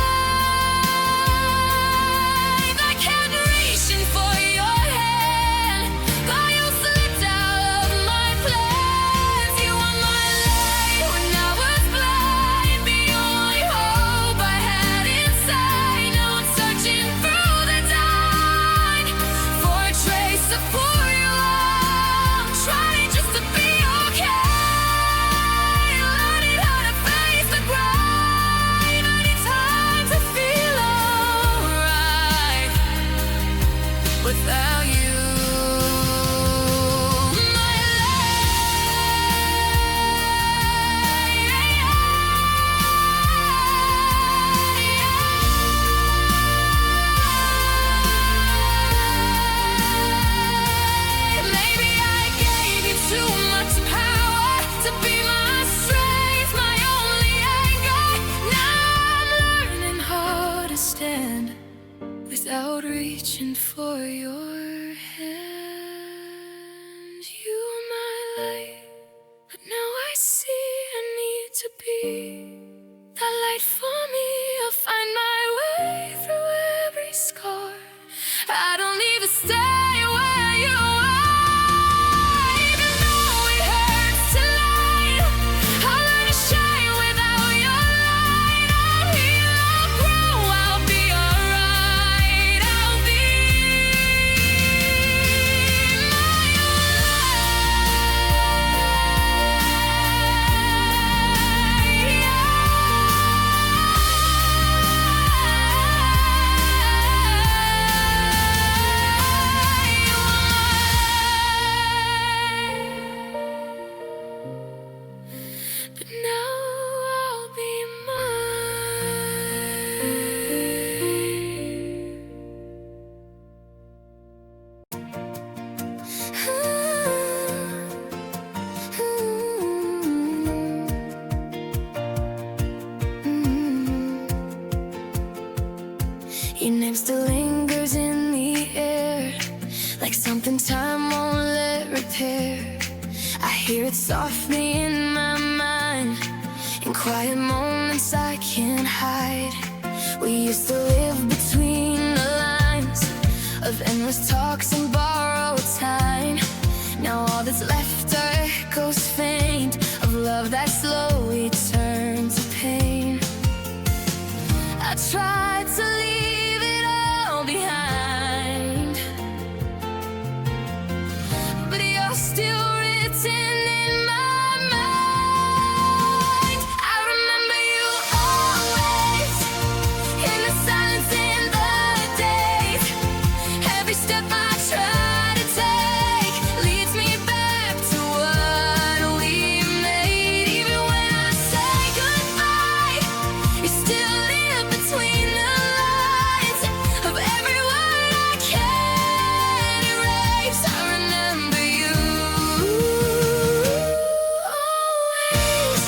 A: I kept reaching for your hand, but you slipped out of my plans. You were my light when I was blind, the only hope I had inside. Now I'm searching through the dark for a trace of who you are. I'm trying just to be okay, learning how to face the grind. I need time to feel alright without you, my light. Maybe I gave you too much power to be my strength, my only anchor. Now I'm learning how to stand without reaching for your hand. You were my light, but now I see I need to be that light for me. I'll find my way through every scar. I don't need to stay where you are, even though it hurts to lie. I'll learn to shine without your light. I'll heal, I'll grow, I'll be alright. I'll be Your name still lingers in the air, like something time won't let repair. I hear it softly in my mind, in quiet moments I can't hide. We used to live between the lines of endless talks and borrowed time. Now all that's left are echoes faint of love that slowly turned to pain. I tried to leave it all behind, but you're still written in my mind. I remember you always, in the silence, in the days. Every step I try to take leads me back to what we made. Even when I say goodbye, you still live between the lines of every word I can't erase. I remember you always.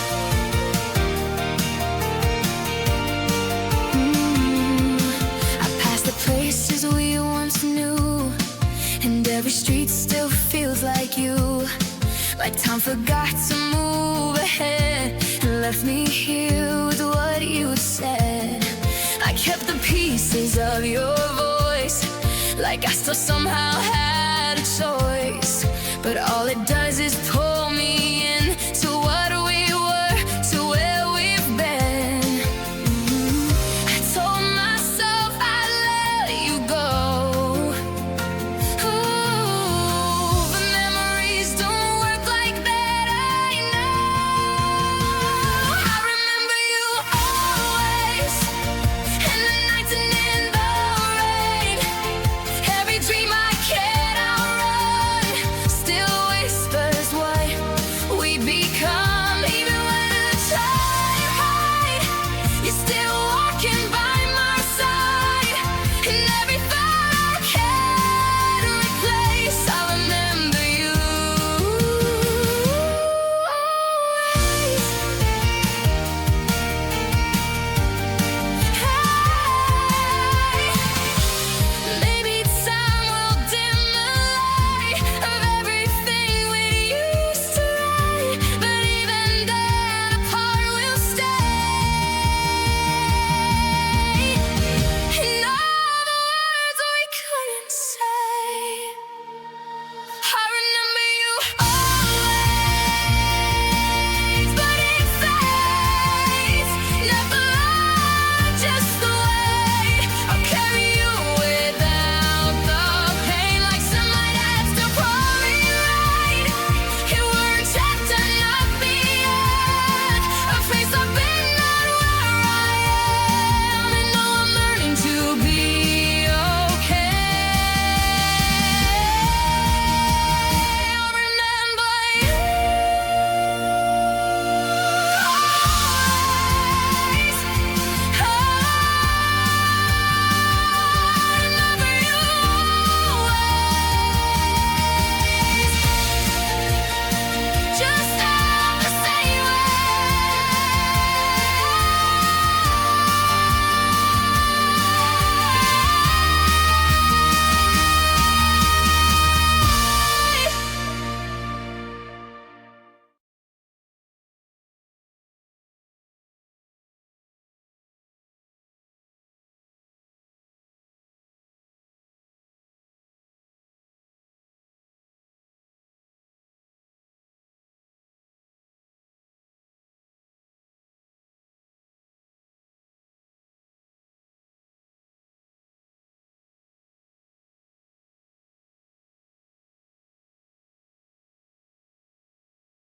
A: I pass the places we once knew, and every street still feels like you. Like time forgot to move ahead and left me here with what you had said. I kept the pieces of your voice, like I still somehow